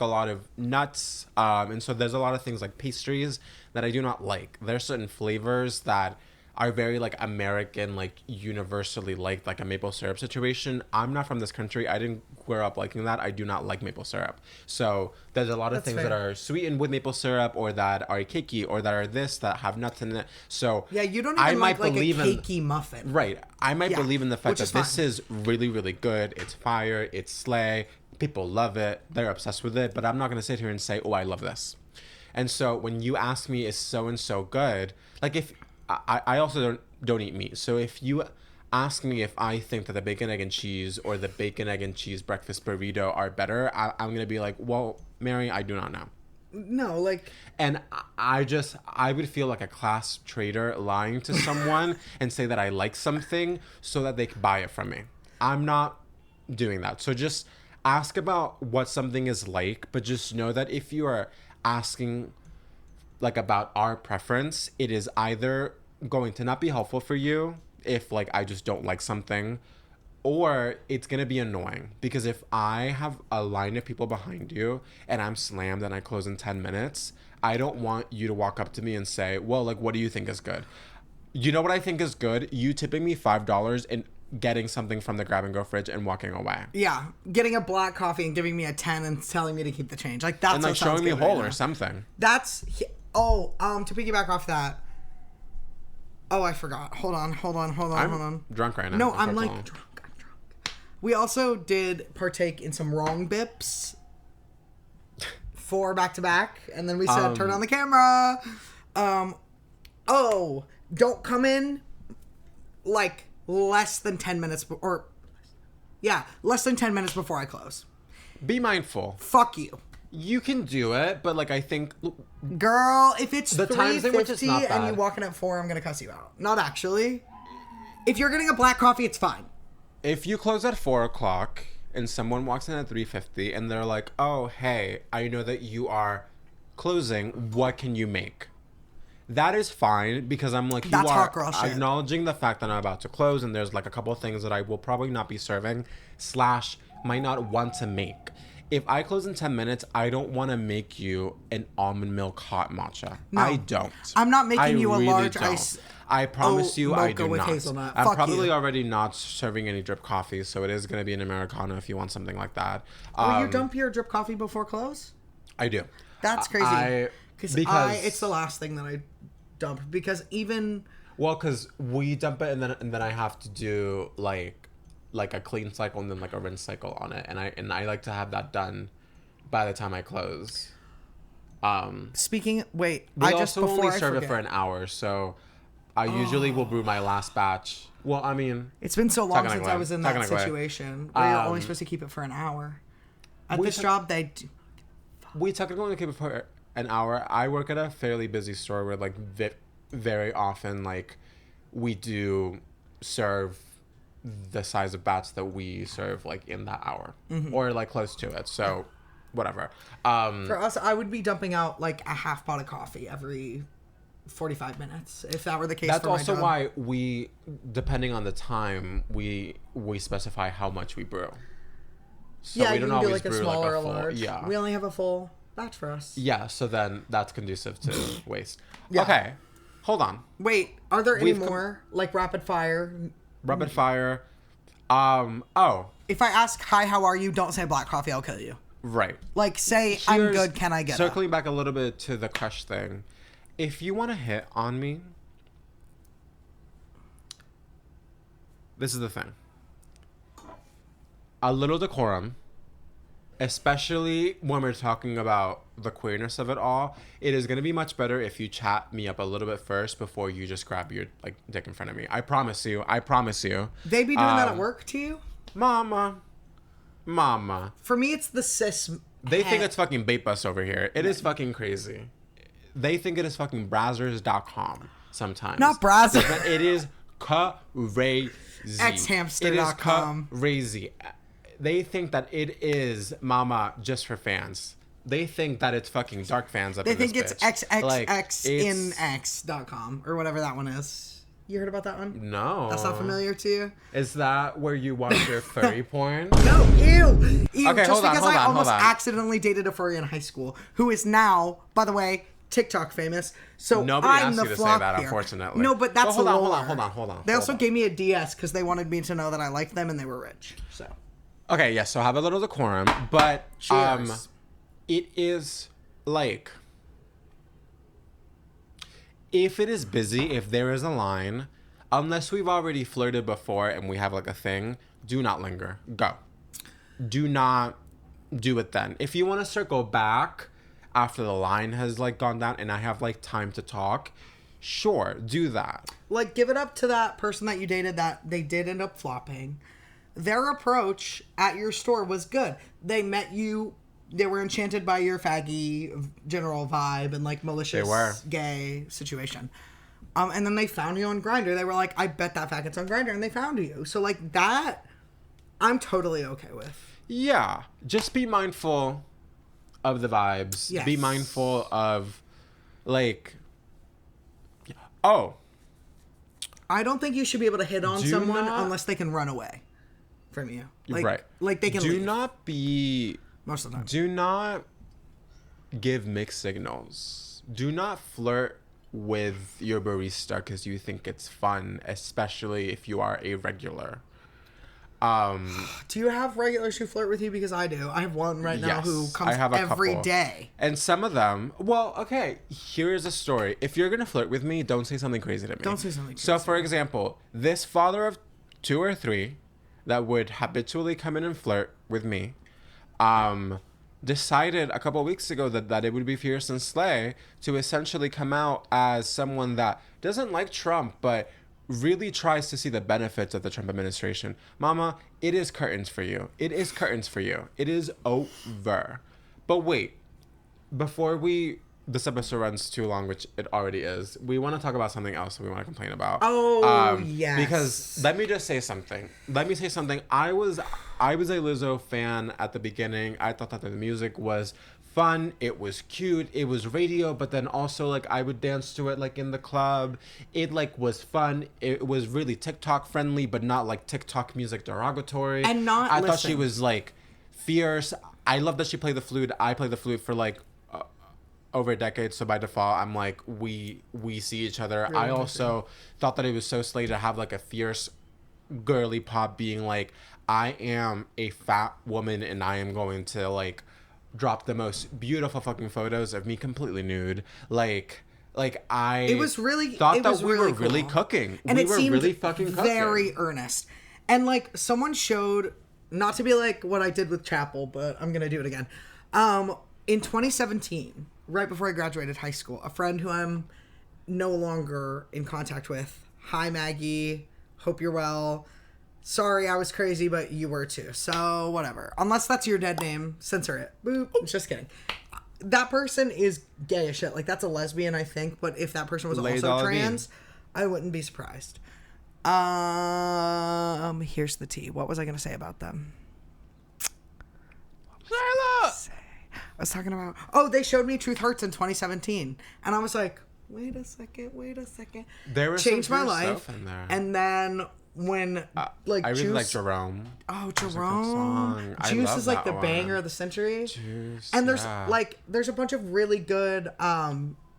a lot of nuts. And so there's a lot of things like pastries that I do not like. There's certain flavors that are very like American, like universally liked, like a maple syrup situation. I'm not from this country. I didn't grow up liking that. I do not like maple syrup. So there's a lot of things fair. that are sweetened with maple syrup or that are cakey or that are this, that have nuts in it. So Yeah, you don't even like a cakey muffin. Right. I might Yeah, believe in the fact which that is this fine. is really, really good. It's fire. It's slay. People love it. They're obsessed with it. But I'm not going to sit here and say, oh, I love this. And so when you ask me, is so-and-so good? Like if I also don't eat meat. So if you ask me if I think that the bacon, egg, and cheese or the bacon, egg, and cheese breakfast burrito are better, I'm going to be like, well, Mary, I do not know. No, like... And I would feel like a class traitor lying to someone and say that I like something so that they can buy it from me. I'm not doing that. So just ask about what something is like, but just know that if you are asking like about our preference, it is either going to not be helpful for you if like I just don't like something, or it's going to be annoying because if I have a line of people behind you and I'm slammed and I close in 10 minutes, I don't want you to walk up to me and say, well, like, what do you think is good? You know what I think is good? You tipping me $5 and getting something from the grab and go fridge and walking away. Yeah, getting a black coffee and giving me a 10 and telling me to keep the change. Like that's and like what sounds showing me good whole right or now. something. That's to piggyback off that. Oh, I forgot. Hold on. I'm drunk right now. No, I'm like unfortunately. drunk. I'm drunk. We also did partake in some wrong bips. 4 back to back, and then we said turn on the camera. Don't come in like less than 10 minutes less than 10 minutes before I close. Be mindful. Fuck you. You can do it, but like I think Girl, if it's The times in which it's 3:50 not and you bad. walk in at 4, I'm gonna cuss you out. Not actually. If you're getting a black coffee, it's fine. if you close at 4:00 and someone walks in at 3:50 and they're like, "Oh, hey, I know that you are closing. What can you make?" That is fine because I'm like, you That's are hot girl shit. acknowledging the fact that I'm about to close and there's like a couple of things that I will probably not be serving / might not want to make. If I close in 10 minutes, I don't want to make you an almond milk hot matcha. No. I don't. I'm not making you a really large don't. ice I promise you I mocha do with not. hazelnut. I'm Fuck probably you. already not serving any drip coffee, so it is going to be an Americano if you want something like that. You dump your drip coffee before close? I do. That's crazy. Because because it's the last thing that I dump. Because even because we dump it and then I have to do like a clean cycle and then like a rinse cycle on it, and I like to have that done by the time I close. speaking, wait, We I just also before only I serve forget, it for an hour, so I usually will brew my last batch. Well, I mean, it's been so long since I Technically. was in that Technically. situation where you're only supposed to keep it for an hour. At we this took- job, they do. we technically only keep it for an hour. I work at a fairly busy store where like very often like we do serve the size of batch that we serve like in that hour or like close to it. So whatever. For us, I would be dumping out like a half pot of coffee every 45 minutes if that were the case. That's for my also job. why we, depending on the time, we specify how much we brew. So Yeah, we you don't can do always like a brew smaller like a or full. large. Yeah. We only have a full batch for us. Yeah, so then that's conducive to waste. Yeah. Okay, hold on. Wait, are there any We've more like rapid fire? Rapid fire. Oh, If I ask, hi, how are you? Don't say black coffee, I'll kill you. right. Like, say, I'm Here's- good, can I get Circling back a little bit to the crush thing. If you want to hit on me, this is the thing. A little decorum, especially when we're talking about the queerness of it all. It is going to be much better if you chat me up a little bit first before you just grab your like dick in front of me. I promise you. I promise you. They be doing that at work to you? Mama. For me, it's the cis. They think it's fucking bait bus over here. It is fucking crazy. They think it is fucking brazzers.com sometimes. Not Brazzers. It is crazy. Xhamster.com. It is crazy. They think that it is Mama just for fans. They think that it's fucking dark fans up They in this think it's bitch. Like, xxxinx.com or whatever that one is. You heard about that one? No. That's not familiar to you? Is that where you watch your furry porn? No, ew. Okay, Just hold on, because hold I on, almost hold on. accidentally dated a furry in high school, who is now, by the way, TikTok famous. So Nobody I'm asked the you to say flop that, here. unfortunately. No, but that's Well, hold lore. on, hold on. They also hold on. gave me a DS because they wanted me to know that I liked them and they were rich. So Okay, yes, so have a little decorum, but Cheers. it is like if it is busy, if there is a line, unless we've already flirted before and we have like a thing, do not linger. Go. Do not do it then. If you want to circle back after the line has like gone down and I have like time to talk, sure, do that. like, give it up to that person that you dated that they did end up flopping. Their approach at your store was good. They met you. They were enchanted by your faggy general vibe and like malicious They were. gay situation. And then they found you on Grindr. They were like, I bet that faggot's on Grindr, and they found you. So like that, I'm totally okay with. Yeah, just be mindful of the vibes. Yes. Be mindful of, like, oh, I don't think you should be able to hit on Do someone not- unless they can run away from you. Like, right. Like they can do leave not be, most of the time. do not give mixed signals. Do not flirt with your barista because you think it's fun, especially if you are a regular. Do you have regulars who flirt with you? Because I do. I have one right now Yes, who comes I have a every couple. day. And some of them, well, okay, here's a story. If you're going to flirt with me, don't say something crazy to me. Don't say something So, crazy. for example, this father of 2 or 3 that would habitually come in and flirt with me, decided a couple of weeks ago that it would be fierce and slay to essentially come out as someone that doesn't like Trump, but really tries to see the benefits of the Trump administration. Mama, it is curtains for you. It is curtains for you. It is over. But wait, before this episode runs too long, which it already is, we want to talk about something else that we want to complain about. Oh, yes. Because let me just say something. I was a Lizzo fan at the beginning. I thought that the music was fun. It was cute. It was radio, but then also like I would dance to it like in the club. It like was fun. It was really TikTok friendly, but not like TikTok music derogatory. And not I thought she listen. was like fierce. I love that she played the flute. I played the flute for like over a decade, so by default I'm like we see each other. I also thought that it was so slay to have like a fierce girly pop being like, I am a fat woman and I am going to like drop the most beautiful fucking photos of me completely nude. Like I It was really thought it that was we really were really cool. cooking. And we it were seemed really fucking cooking. very earnest. And like someone showed, not to be like what I did with Chapel, but I'm gonna do it again. In 2017, right before I graduated high school, a friend who I'm no longer in contact with. Hi Maggie, hope you're well. Sorry I was crazy, but you were too. So whatever. Unless that's your dead name, censor it. Boop. Just kidding. That person is gay as shit. Like that's a lesbian, I think. But if that person was Lays also all of trans, I wouldn't be surprised. Here's the tea. What was I gonna say about them? I was talking about, they showed me Truth Hurts in 2017, and I was like, wait a second. There was Changed some my good life. stuff in there. And then when like I really Juice, like Jerome. oh It's a good Jerome, song. I Juice love is like that the one. banger of the century. Juice, And there's yeah. there's a bunch of really good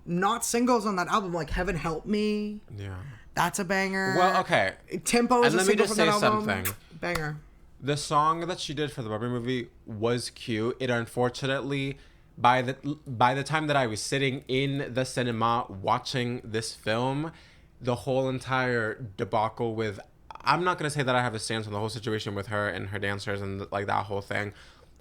not singles on that album, like Heaven Help Me. Yeah. That's a banger. Well, okay. Tempo is And a let me single just from that say album. something. Banger. The song that she did for the Barbie movie was cute. It unfortunately, by the time that I was sitting in the cinema watching this film, the whole entire debacle with, I'm not gonna say that I have a stance on the whole situation with her and her dancers and like that whole thing.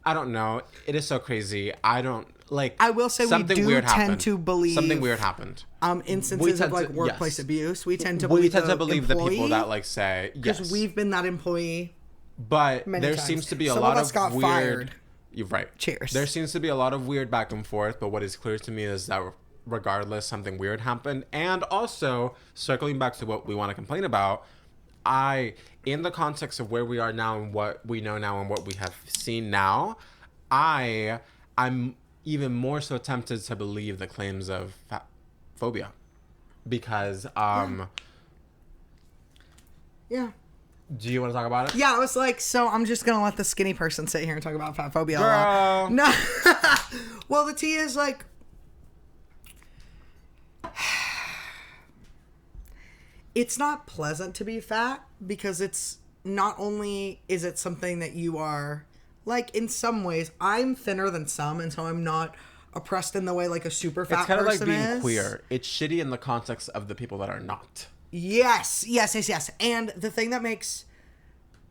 I don't know. It is so crazy. I don't like. I will say we something do weird tend happened. to believe something weird happened. Instances of tend like to- workplace yes. abuse. We tend to We believe tend to the believe the people employee, that like say because yes. we've been that employee. But many there times. seems to be a Some lot of us got weird. fired. You're right. Cheers. There seems to be a lot of weird back and forth, but what is clear to me is that regardless, something weird happened. And also, circling back to what we want to complain about, in the context of where we are now and what we know now and what we have seen now, I'm even more so tempted to believe the claims of fat phobia, because Yeah. do you want to talk about it? Yeah, I was like, so I'm just gonna let the skinny person sit here and talk about fat phobia. Girl. No. Well, the tea is like, it's not pleasant to be fat, because it's not only is it something that you are, like, in some ways, I'm thinner than some, and so I'm not oppressed in the way like a super fat It's kind of like person being is. queer. It's shitty in the context of the people that are not. Yes. And the thing that makes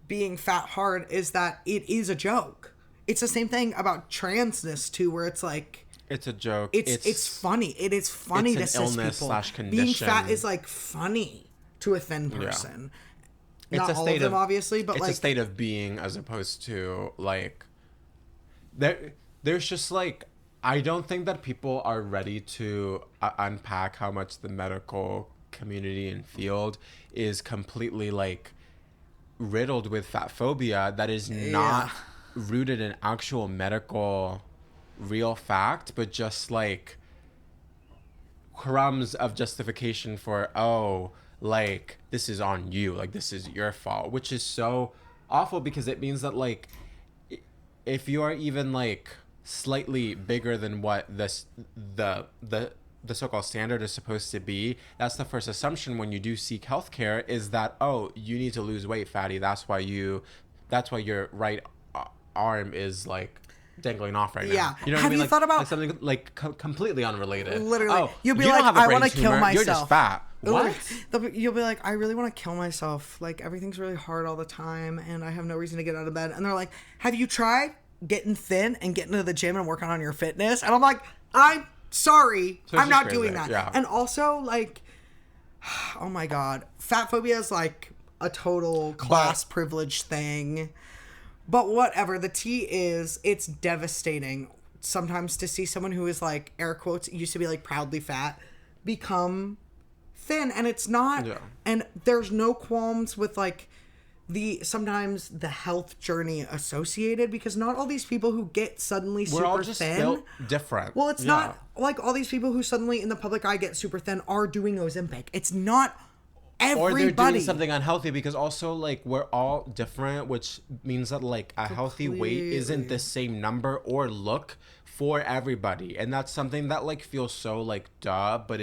being fat hard is that it is a joke. It's the same thing about transness too, where it's like, It's a joke. it's funny. It is funny it's to an cis illness people. slash Being condition. fat is like funny to a thin person. It's Not a all state of them, of obviously, but it's like a state of being as opposed to like there's just like, I don't think that people are ready to unpack how much the medical community and field is completely like riddled with fat phobia that is not rooted in actual medical real fact, but just like crumbs of justification for, oh, like this is on you, like this is your fault, which is so awful, because it means that like if you are even like slightly bigger than what the so-called standard is supposed to be, that's the first assumption when you do seek healthcare, is that, oh, you need to lose weight, fatty, that's why you that's why your right arm is like dangling off right now. Yeah. You know what Have I mean? you Like, thought about like something like completely unrelated? Literally, Oh, you'll be you like, don't have a I brain want to kill tumor, myself. You're just fat. What? You'll be like, I really want to kill myself. Like, everything's really hard all the time, and I have no reason to get out of bed. And they're like, have you tried getting thin and getting to the gym and working on your fitness? And I'm like, I'm sorry, So it's I'm not just doing crazy. that. Yeah. And also, like, oh my God, fat phobia is like a total class privilege thing. But whatever, the tea is, it's devastating sometimes to see someone who is like, air quotes, used to be like proudly fat, become thin. And it's not, and there's no qualms with like sometimes the health journey associated, because not all these people who get suddenly super We're all just thin. built different. Well, it's not like all these people who suddenly in the public eye get super thin are doing Ozempic. It's not everybody. Or they're doing something unhealthy, because also like we're all different, which means that like a healthy weight isn't the same number or look for everybody. And that's something that like feels so like duh, but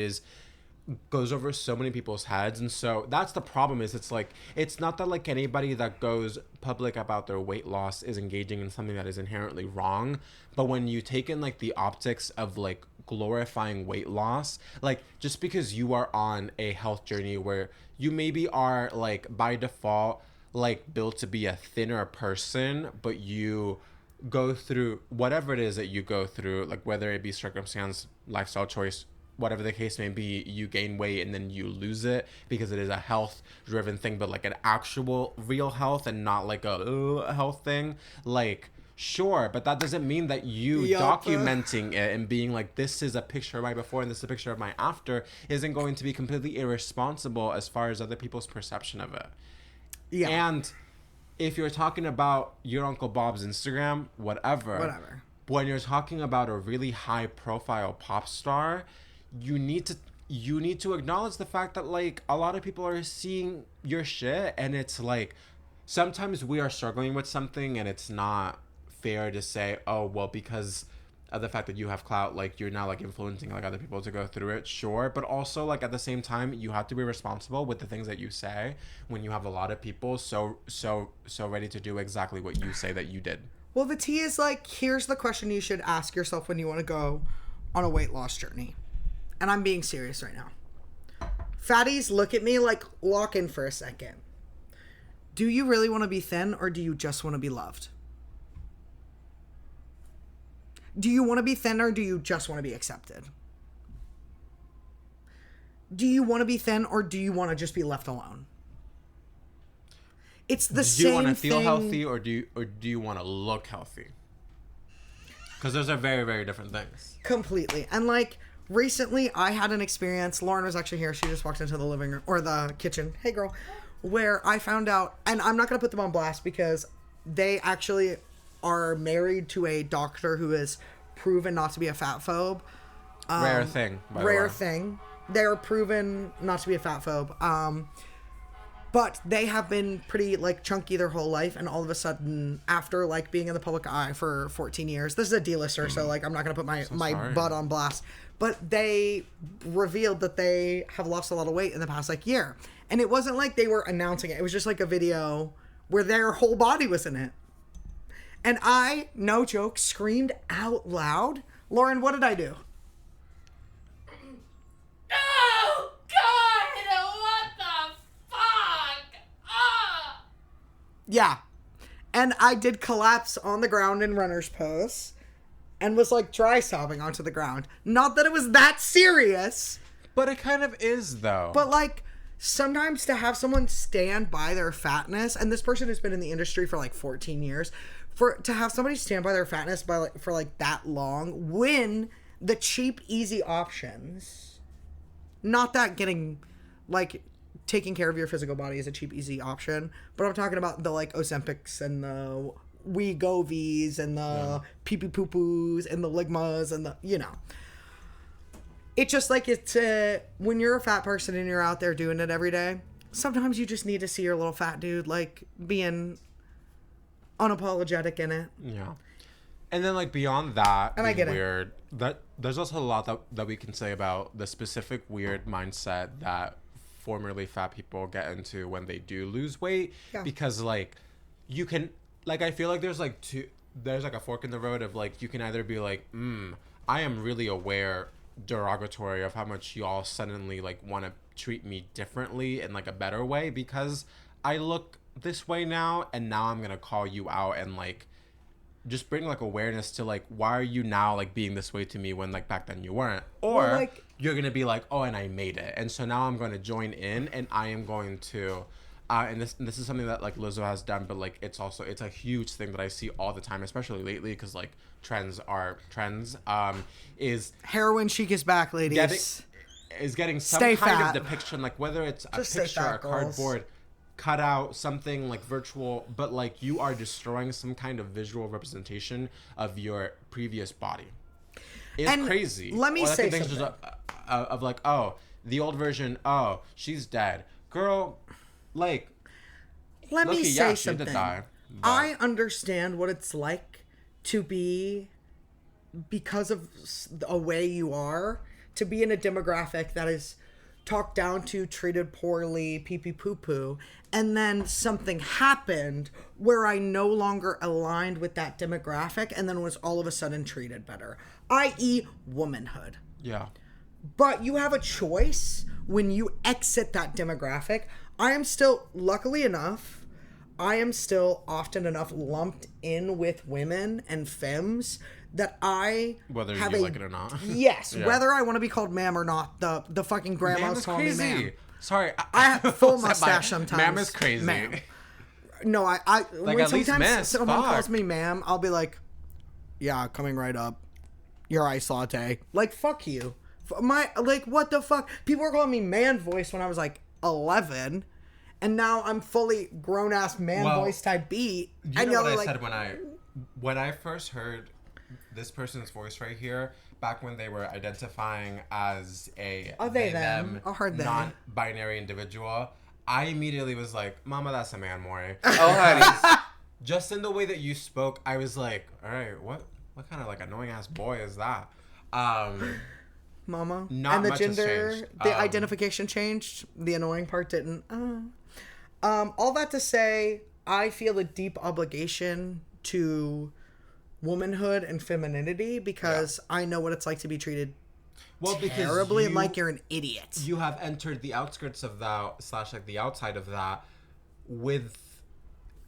goes over so many people's heads. And so that's the problem, is it's like, it's not that like anybody that goes public about their weight loss is engaging in something that is inherently wrong, but when you take in like the optics of like glorifying weight loss, like just because you are on a health journey where you maybe are like by default like built to be a thinner person, but you go through whatever it is that you go through, like whether it be circumstance, lifestyle choice, whatever the case may be, you gain weight and then you lose it because it is a health driven thing, but like an actual real health and not like a health thing. Like, sure, but that doesn't mean that you documenting it and being like, this is a picture of my before and this is a picture of my after, isn't going to be completely irresponsible as far as other people's perception of it. Yeah. And if you're talking about your Uncle Bob's Instagram, whatever. When you're talking about a really high profile pop star, you need to acknowledge the fact that like a lot of people are seeing your shit, and it's like sometimes we are struggling with something and it's not fair to say, oh well, because of the fact that you have clout, like you're now like influencing like other people to go through it. Sure, but also like at the same time you have to be responsible with the things that you say when you have a lot of people so ready to do exactly what you say that you did. Well, the tea is like, here's the question you should ask yourself when you want to go on a weight loss journey. And I'm being serious right now. Fatties, look at me, like, lock in for a second. Do you really want to be thin, or do you just want to be loved? Do you want to be thin, or do you just want to be accepted? Do you want to be thin, or do you want to just be left alone? It's the same thing. Do you want to feel healthy, or do you want to look healthy? Because those are very, very different things. Completely. And like, recently I had an experience. Lauren was actually here. She just walked into the living room or the kitchen. Hey girl. Where I found out, and I'm not going to put them on blast because they actually are married to a doctor who is proven not to be a fat phobe. Rare thing. Rare thing. They're proven not to be a fat phobe. But they have been pretty like chunky their whole life, and all of a sudden, after like being in the public eye for 14 years, this is a D-lister, so like I'm not gonna put my butt on blast. But they revealed that they have lost a lot of weight in the past like year, and it wasn't like they were announcing it. It was just like a video where their whole body was in it, and I, no joke, screamed out loud. Lauren, what did I do? Oh God! What the fuck? Ah! Yeah. And I did collapse on the ground in runner's pose and was like dry sobbing onto the ground. Not that it was that serious. But it kind of is though. But like sometimes to have someone stand by their fatness, and this person has been in the industry for like 14 years, to have somebody stand by their fatness for like that long, when the cheap, easy options, not that getting like taking care of your physical body is a cheap, easy option, but I'm talking about the like Ozempics and the Wegovies and the pee-pee poo-poos and the Ligmas and the, you know. It's just like when you're a fat person and you're out there doing it every day, sometimes you just need to see your little fat dude like being unapologetic in it. Yeah. And then like beyond that, and I get weird, that there's also a lot that we can say about the specific weird mindset that formerly fat people get into when they do lose weight. Yeah. Because like you can, like, I feel like there's like a fork in the road of like, you can either be like, I am really aware derogatory of how much y'all suddenly like want to treat me differently in like a better way because I look this way now, and now I'm gonna call you out and like just bring like awareness to like, why are you now like being this way to me when like back then you weren't? Or like, you're gonna be like, oh, and I made it, and so now I'm going to join in, and I am going to and this is something that like Lizzo has done, but like it's a huge thing that I see all the time, especially lately, because like trends is heroin chic is back, ladies. Getting some Stay kind fat. of depiction, like whether it's Just a picture, stay fat, a cardboard cutout, something like virtual, but like you are destroying some kind of visual representation of your previous body. It's crazy. Let me say something. Of like, oh, the old version, oh, she's dead. Girl, like, let me say something. She did die, I understand what it's like to be, because of a way you are, to be in a demographic that is talked down to, treated poorly, pee-pee poo-poo, and then something happened where I no longer aligned with that demographic and then was all of a sudden treated better, i.e. womanhood. Yeah. But you have a choice when you exit that demographic. I am still, luckily enough, I am still often enough lumped in with women and femmes that I whether have you like it or not. Yes, yeah. Whether I want to be called ma'am or not. The fucking grandma's calling me ma'am. Sorry, I have full mustache sometimes. Ma'am is crazy. Ma'am. No, I like when at least sometimes someone fuck. calls me ma'am, I'll be like, yeah, coming right up. Your ice latte. Like, fuck you. Like, what the fuck? People were calling me man voice when I was like 11, and now I'm fully grown ass man voice type beat. You and know what I like, said when I first heard this person's voice right here, back when they were identifying as a them non-binary individual, I immediately was like, Mama, that's a man, Maury. Oh, honey. Just in the way that you spoke, I was like, all right, what kind of like annoying ass boy is that? Mama. Not and the much has gender, changed. the identification changed. The annoying part didn't. All that to say, I feel a deep obligation to womanhood and femininity because I know what it's like to be treated terribly and like you're an idiot. You have entered the outskirts of that / like the outside of that with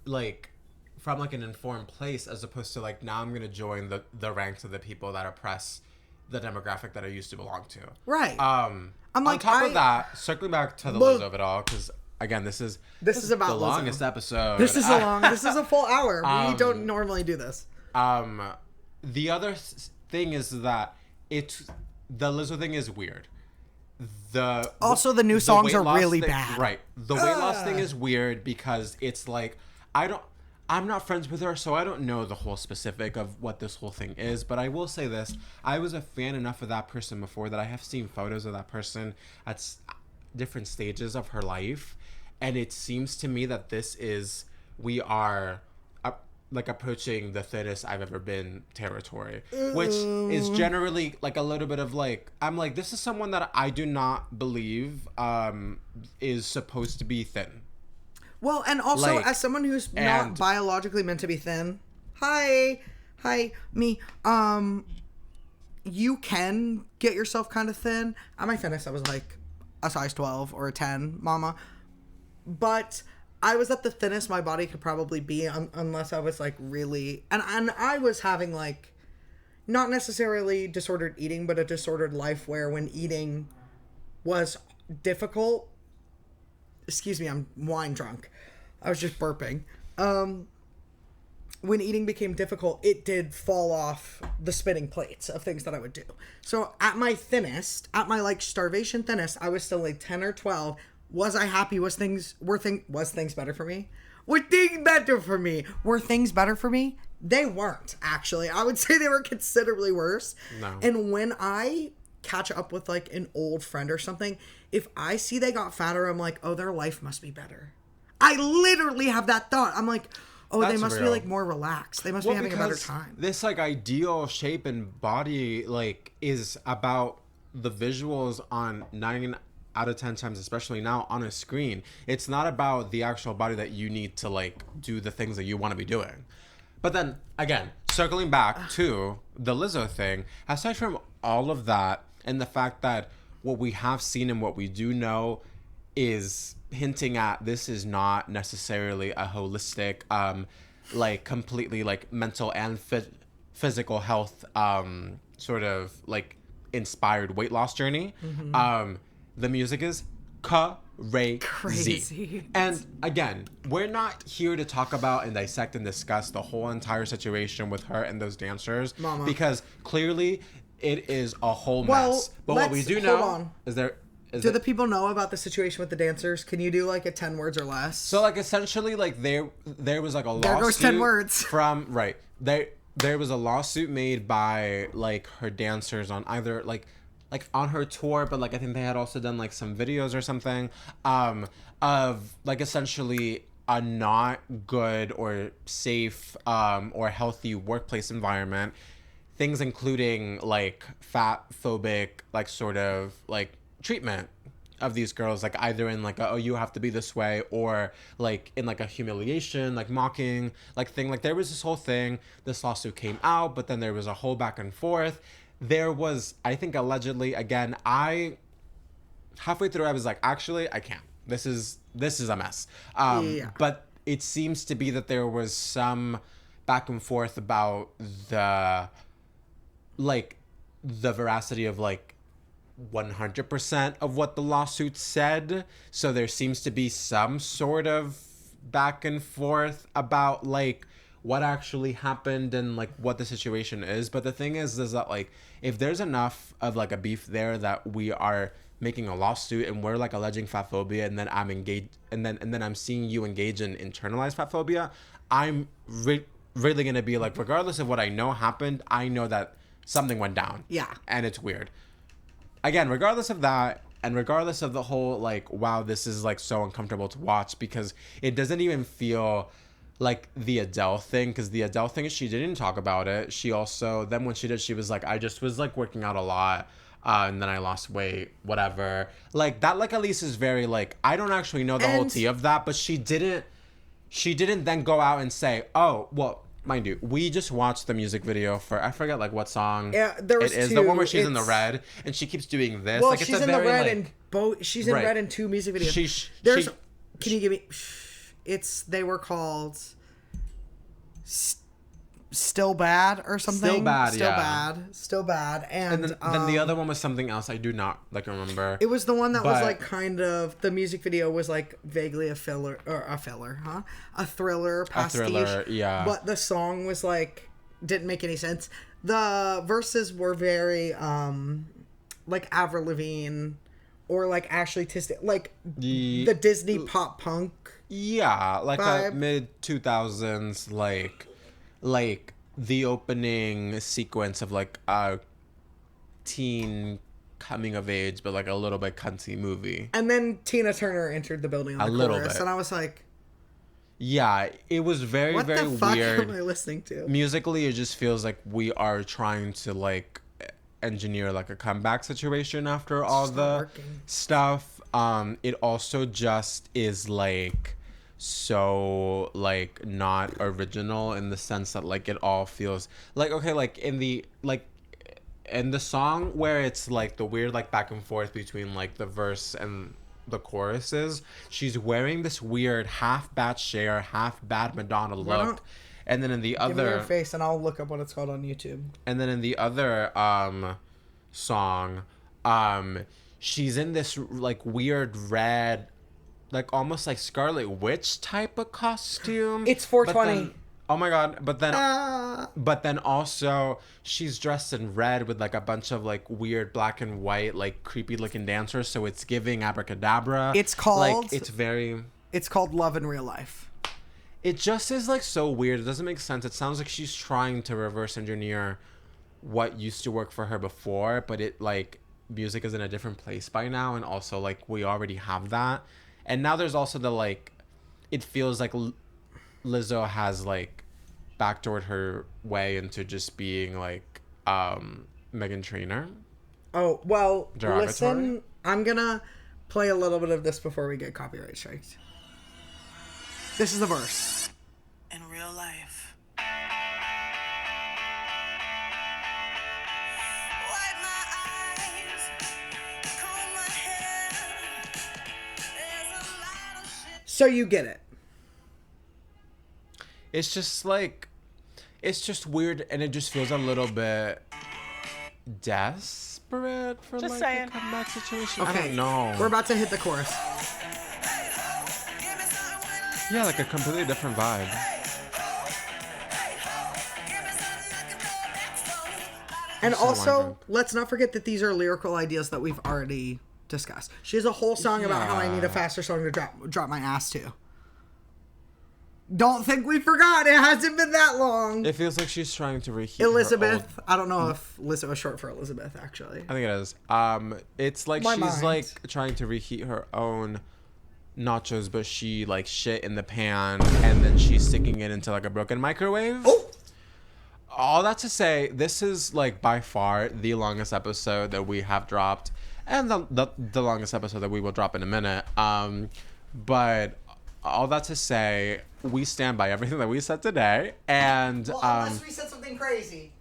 like from like an informed place, as opposed to like, now I'm gonna join the ranks of the people that oppress the demographic that I used to belong to. Right. I'm like, on top of that, circling back to the Lizzo of it all, because again, this is about the Lizzo. longest episode. This is this is a full hour. We don't normally do this. The other thing is that the Lizzo thing is weird. Also, the new songs are really bad. Right. The weight loss thing is weird because it's like, I'm not friends with her, so I don't know the whole specific of what this whole thing is, but I will say this. I was a fan enough of that person before that I have seen photos of that person at different stages of her life, and it seems to me that we are like approaching the thinnest I've ever been territory, which is generally like a little bit of like, I'm like, this is someone that I do not believe is supposed to be thin. Well, and also like, as someone who's not biologically meant to be thin, hi, me. You can get yourself kind of thin. At my thinnest, I was like a size 12 or a 10, mama. But I was at the thinnest my body could probably be, unless I was like really, and I was having like, not necessarily disordered eating, but a disordered life where when eating was difficult. Excuse me, I'm wine drunk. I was just burping. When eating became difficult, it did fall off the spinning plates of things that I would do. So at my thinnest, at my like starvation thinnest, I was still like 10 or 12. Was I happy? Was things better for me? Were things better for me? Were things better for me? They weren't, actually. I would say they were considerably worse. No. And when I catch up with like an old friend or something, if I see they got fatter, I'm like, oh, their life must be better. I literally have that thought. I'm like, oh, they must be like more relaxed. They must be having a better time. This like ideal shape and body like is about the visuals on out of 10 times, especially now on a screen, it's not about the actual body that you need to like do the things that you want to be doing. But then again, circling back to the Lizzo thing, aside from all of that and the fact that what we have seen and what we do know is hinting at this is not necessarily a holistic, like completely like mental and physical health sort of like inspired weight loss journey. The music is crazy. And again, we're not here to talk about and dissect and discuss the whole entire situation with her and those dancers, because clearly it is a whole mess. But what we do know is do the people know about the situation with the dancers? Can you do like a 10 words or less? So like essentially like there was like a lawsuit. There goes 10 words. There was a lawsuit made by like her dancers on either like on her tour, but like I think they had also done like some videos or something of like essentially a not good or safe or healthy workplace environment. Things including like fat phobic like sort of like treatment of these girls, like either in like a, oh you have to be this way, or like in like a humiliation, like mocking like thing. Like there was this whole thing. This lawsuit came out, but then there was a whole back and forth. There was, I think allegedly, again, I halfway through I was like, actually I can't. This is a mess. But it seems to be that there was some back and forth about the veracity of like 100% of what the lawsuit said. So there seems to be some sort of back and forth about like what actually happened and like what the situation is. But the thing is that like if there's enough of like a beef there that we are making a lawsuit and we're like alleging fat phobia, and then I'm engaged and then I'm seeing you engage in internalized fat phobia, I'm really gonna be like, regardless of what I know happened, I know that something went down. Yeah. And it's weird. Again, regardless of that, and regardless of the whole like, wow, this is like so uncomfortable to watch, because it doesn't even feel like the Adele thing, because the Adele thing, she didn't talk about it. She also, then when she did, she was like, I just was like working out a lot, and then I lost weight, whatever. Like that, like at least is very like, I don't actually know the whole tea of that, but she didn't then go out and say, oh, well, mind you, we just watched the music video for, I forget like what song. Yeah, there was it is. two. The one where she's in the red and she keeps doing this. Well, like, she's it's a in very, the red like, and both. She's in red in 2 music videos. Can you give me? They were called Still Bad or something. Still Bad. And then the other one was something else. I do not like remember. It was the one that was like kind of, the music video was like vaguely a thriller pastiche. Yeah. But the song was like, didn't make any sense. The verses were very like Avril Lavigne or like Ashley Tisdale, like the Disney pop punk. Yeah, like vibe. a mid 2000s like the opening sequence of like a teen coming of age, but like a little bit cunty movie. And then Tina Turner entered the building on the chorus, and I was like, yeah, it was very, what very the fuck weird. am I listening to? Musically, it just feels like we are trying to like engineer like a comeback situation after all the stuff. It also just is like so like not original in the sense that like it all feels like, okay, like in the song where it's like the weird like back and forth between like the verse and the choruses, she's wearing this weird half bad Cher, half bad Madonna look. And then in the other, give me your face and I'll look up what it's called on YouTube. And then in the other song, she's in this like weird red, like almost like Scarlet Witch type of costume. It's 420. Oh my god! But then also she's dressed in red with like a bunch of like weird black and white like creepy looking dancers. So it's giving abracadabra. It's called like It's called Love in Real Life. It just is like so weird. It doesn't make sense. It sounds like she's trying to reverse engineer what used to work for her before, but it like music is in a different place by now, and also like we already have that. And now there's also the like, it feels like Lizzo has like backdoored her way into just being like Meghan Trainor. Oh, well, derogatory. listen, I'm gonna play a little bit of this before we get copyright striked. This is the verse. In real life. Wipe my eyes, comb my hair. There's a lot of shit. So you get it. It's just like, it's just weird, and it just feels a little bit desperate for Just like saying. a comeback situation. I Okay. don't know. We're about to hit the chorus. Yeah, like a completely different vibe. And so also, wine let's not forget that these are lyrical ideas that we've already discussed. She has a whole song about how I need a faster song to drop my ass to. Don't think we forgot. It hasn't been that long. It feels like she's trying to reheat Elizabeth. her I don't know if Liz was short for Elizabeth, actually. I think it is. It's like My she's mind. like trying to reheat her own nachos, but she like shit in the pan, and then she's sticking it into like a broken microwave. Oh! All that to say, this is like by far the longest episode that we have dropped, and the longest episode that we will drop in a minute. But all that to say, we stand by everything that we said today, and Unless we said something crazy.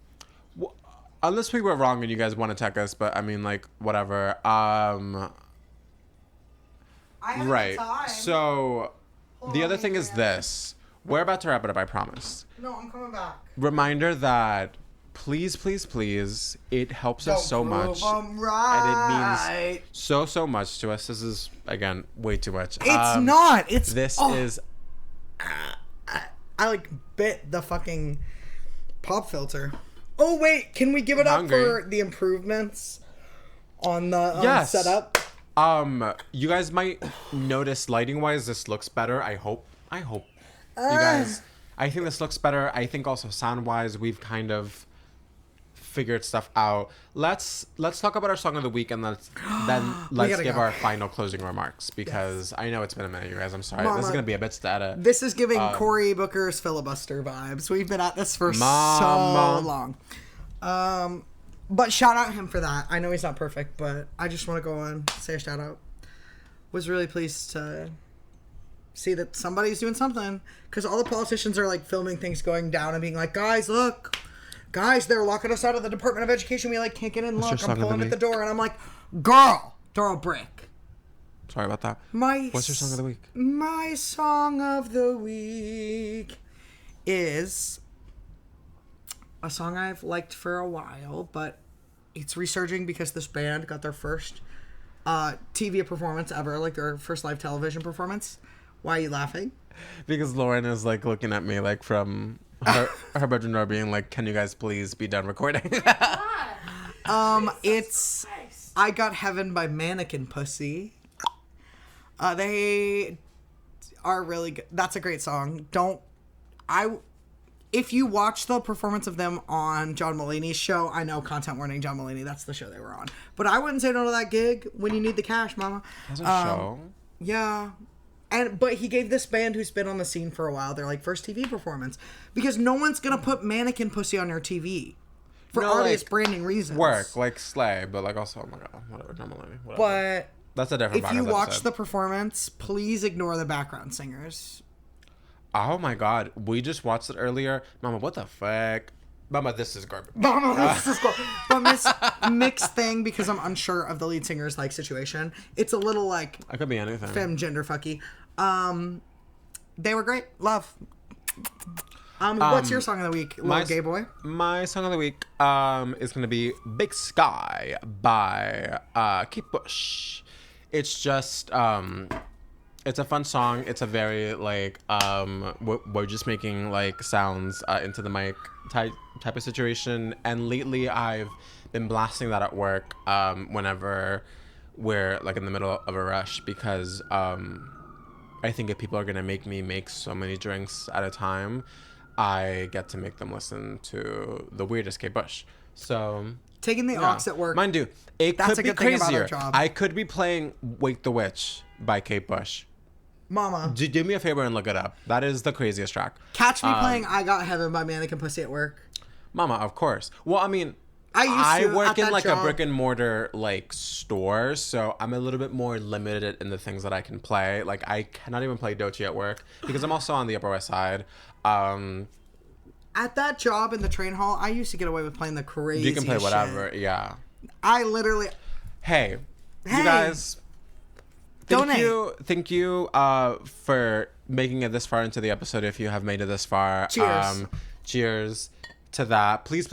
unless we were wrong and you guys want to tech us, but I mean, like, whatever. I have Right. time. So the other thing is this. We're about to wrap it up, I promise. No, I'm coming back. Reminder that please, please, please, it helps us so much. I'm And right. it means so much to us. This is, again, way too much. It's not. It's This oh, is... I like bit the fucking pop filter. Oh wait, can we give it up hungry. for the improvements on the Yes. setup? You guys might notice lighting-wise, this looks better. I hope. You guys, I think this looks better. I think also sound-wise, we've kind of figured stuff out. Let's talk about our song of the week, and let's gotta give go. our final closing remarks, because I know it's been a minute, you guys. I'm sorry. This is Mama. gonna be a bit static. This is giving Cory Booker's filibuster vibes. We've been at this for Mama. so long. But shout out him for that. I know he's not perfect, but I just want to go on say a shout out. Was really pleased to see that somebody's doing something, because all the politicians are like filming things going down and being like, guys, look, guys, they're locking us out of the Department of Education. We like can't get in. What's your Look, song I'm of the pulling at the week? door, and I'm like, girl, throw a brick. Sorry about that. What's your song of the week? My song of the week is a song I've liked for a while, but it's resurging because this band got their first TV performance ever, like their first live television performance. Why are you laughing? Because Lauren is like looking at me like from her bedroom door, being like, "Can you guys please be done recording?" It's I Got Heaven by Mannequin Pussy. They are really good. That's a great song. If you watch the performance of them on John Mulaney's show, I know, content warning, John Mulaney, that's the show they were on. But I wouldn't say no to that gig when you need the cash, mama. That's a show. Yeah. But he gave this band who's been on the scene for a while their like first TV performance, because no one's gonna put Mannequin Pussy on your TV for No, obvious like, branding reasons. Work like slay, but like also, oh my god, whatever, John Mulaney, whatever. But That's a different. if you podcast watch episode. the performance, please ignore the background singers. Oh my god, we just watched it earlier. Mama, what the fuck? Mama, this is garbage. This is cool. But mixed thing, because I'm unsure of the lead singer's like situation. It's a little like I could be anything. femme gender fucky. They were great. Love. What's your song of the week, little gay boy? My song of the week is gonna be "Big Sky" by Kate Bush. It's just it's a fun song. It's a very like we're just making like sounds into the mic type of situation. And lately I've been blasting that at work whenever we're like in the middle of a rush, because I think if people are gonna make me make so many drinks at a time, I get to make them listen to the weirdest Kate Bush. So Taking the aux at work. mind you, it That's could a be good thing about our crazier. job. I could be playing "Wake the Witch" by Kate Bush. Mama. Do me a favor and look it up. That is the craziest track. Catch me playing I Got Heaven by Mannequin Pussy at work. Mama, of course. Well, I mean, I at work in that like job. a brick and mortar like store, so I'm a little bit more limited in the things that I can play. Like I cannot even play Dochi at work because I'm also on the Upper West Side. At that job in the train hall, I used to get away with playing the craziest You can play whatever, shit. yeah. I literally... Hey, Hey. you guys. Donate. Thank you for making it this far into the episode. If you have made it this far, Cheers. Cheers to that. Please,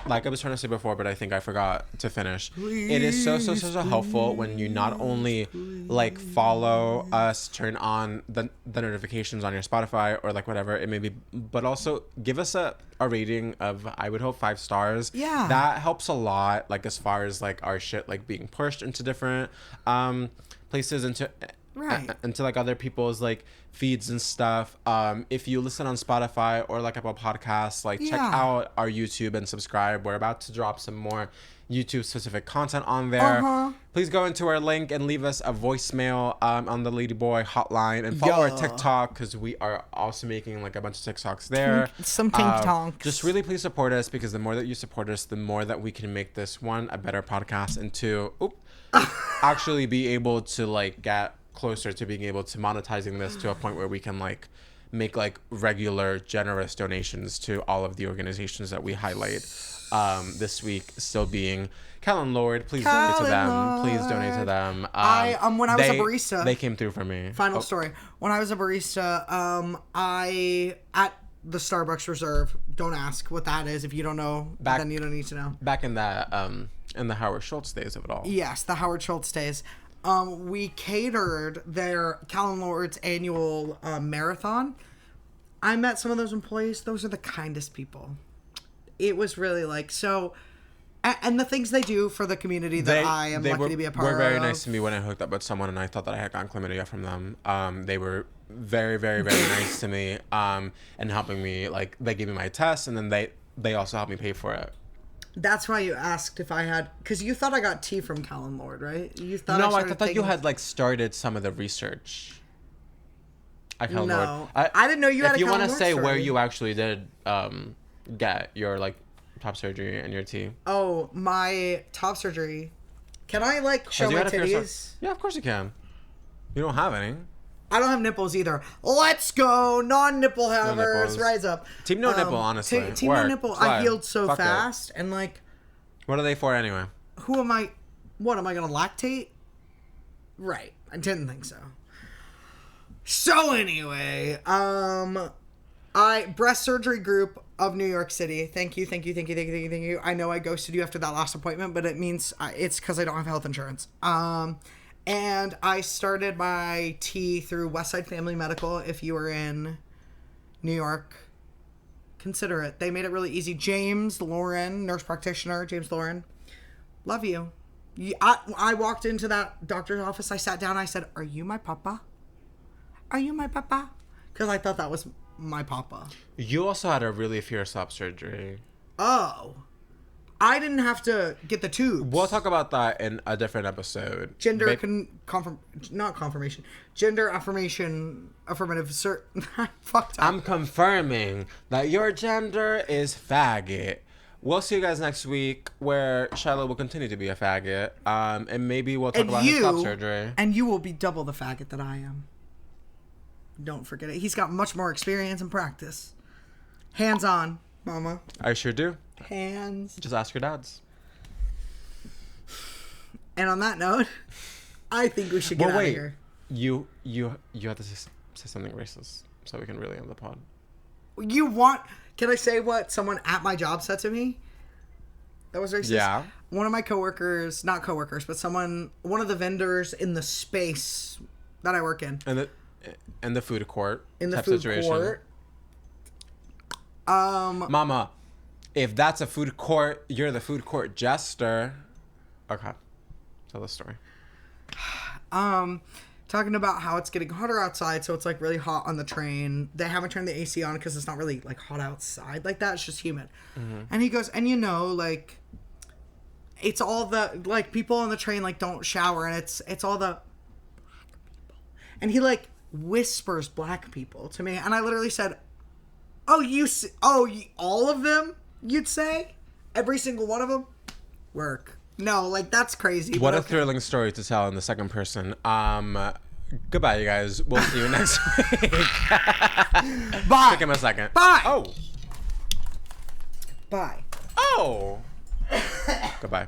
like I was trying to say before, but I think I forgot to finish. It is so helpful when you not only like follow us, turn on the notifications on your Spotify or like whatever it may be, but also give us a rating of, I would hope, 5 stars. Yeah. That helps a lot, like as far as like our shit like being pushed into different places, into like other people's like feeds and stuff. If you listen on Spotify or like Apple Podcasts, like check out our YouTube and subscribe. We're about to drop some more YouTube specific content on there. Please go into our link and leave us a voicemail on the Ladyboy hotline, and follow our TikTok because we are also making like a bunch of TikToks there. Some TikToks. Just really please support us, because the more that you support us, the more that we can make this, one, a better podcast, and two, actually be able to like get closer to being able to monetizing this to a point where we can like make like regular generous donations to all of the organizations that we highlight this week, still being Callan Lord. Please donate to them. Please donate to them. When I was a barista, they came through for me. Final story. When I was a barista, I at the Starbucks Reserve. Don't ask what that is if you don't know. Then you don't need to know. Back in that in the Howard Schultz days of it all. Yes, the Howard Schultz days. We catered their Callan Lord's annual marathon. I met some of those employees. Those are the kindest people. It was really like so. And the things they do for the community that I am lucky to be a part of. They were very nice to me when I hooked up with someone and I thought that I had gotten chlamydia from them. They were very, very, very nice to me and helping me. Like, they gave me my test, and then they also helped me pay for it. That's why you asked if I had... Because you thought I got tea from Callan Lord, right? You thought No, I thought you had, like, started some of the research. I Callan Lord. No. I didn't know you had a If you Callan want to Lord say story. where you actually did get your, like, top surgery and your tea. Oh, my top surgery. Can I, like, show my titties? Yeah, of course you can. You don't have any. I don't have nipples either. Let's go. Non-nipple havers. Rise up. Team no nipple, honestly. Team no nipple. Slide. I healed so Fuck it. fast. And, like... What are they for anyway? Who am I... What, am I going to lactate? Right. I didn't think so. So, anyway. Breast Surgery Group of New York City. Thank you. I know I ghosted you after that last appointment, but it means it's because I don't have health insurance. And I started my tea through Westside Family Medical. If you were in New York, consider it. They made it really easy. James Lauren, nurse practitioner, James Lauren, love you. I walked into that doctor's office. I sat down. I said, "Are you my papa? Are you my papa?" Because I thought that was my papa. You also had a really fierce top surgery. Oh. I didn't have to get the tubes. We'll talk about that in a different episode. Gender affirmative fucked up. I'm confirming that your gender is faggot. We'll see you guys next week, where Shiloh will continue to be a faggot. And maybe we'll talk about his top surgery. And you will be double the faggot that I am. Don't forget it. He's got much more experience and practice. Hands on, mama. I sure do. Hands. Just ask your dads. And on that note, I think we should get out of here. You have to say something racist so we can really end the pod. Can I say what someone at my job said to me? That was racist? Yeah. One of my coworkers, not coworkers, but one of the vendors in the space that I work in. In the food court. In the type food situation. court. Mama, if that's a food court, you're the food court jester. Okay. Tell the story. Talking about how it's getting hotter outside, so it's like really hot on the train. They haven't turned the AC on because it's not really like hot outside like that. It's just humid. Mm-hmm. And he goes, and like, it's all the like people on the train like don't shower, and it's all the black people. And he like whispers black people to me, and I literally said, all of them, you'd say? Every single one of them, work. No, like, that's crazy. What but a okay. thrilling story to tell in the second person. Goodbye, you guys. We'll see you next week. Bye. Take him a second. Bye. Oh. Bye. Oh. Goodbye.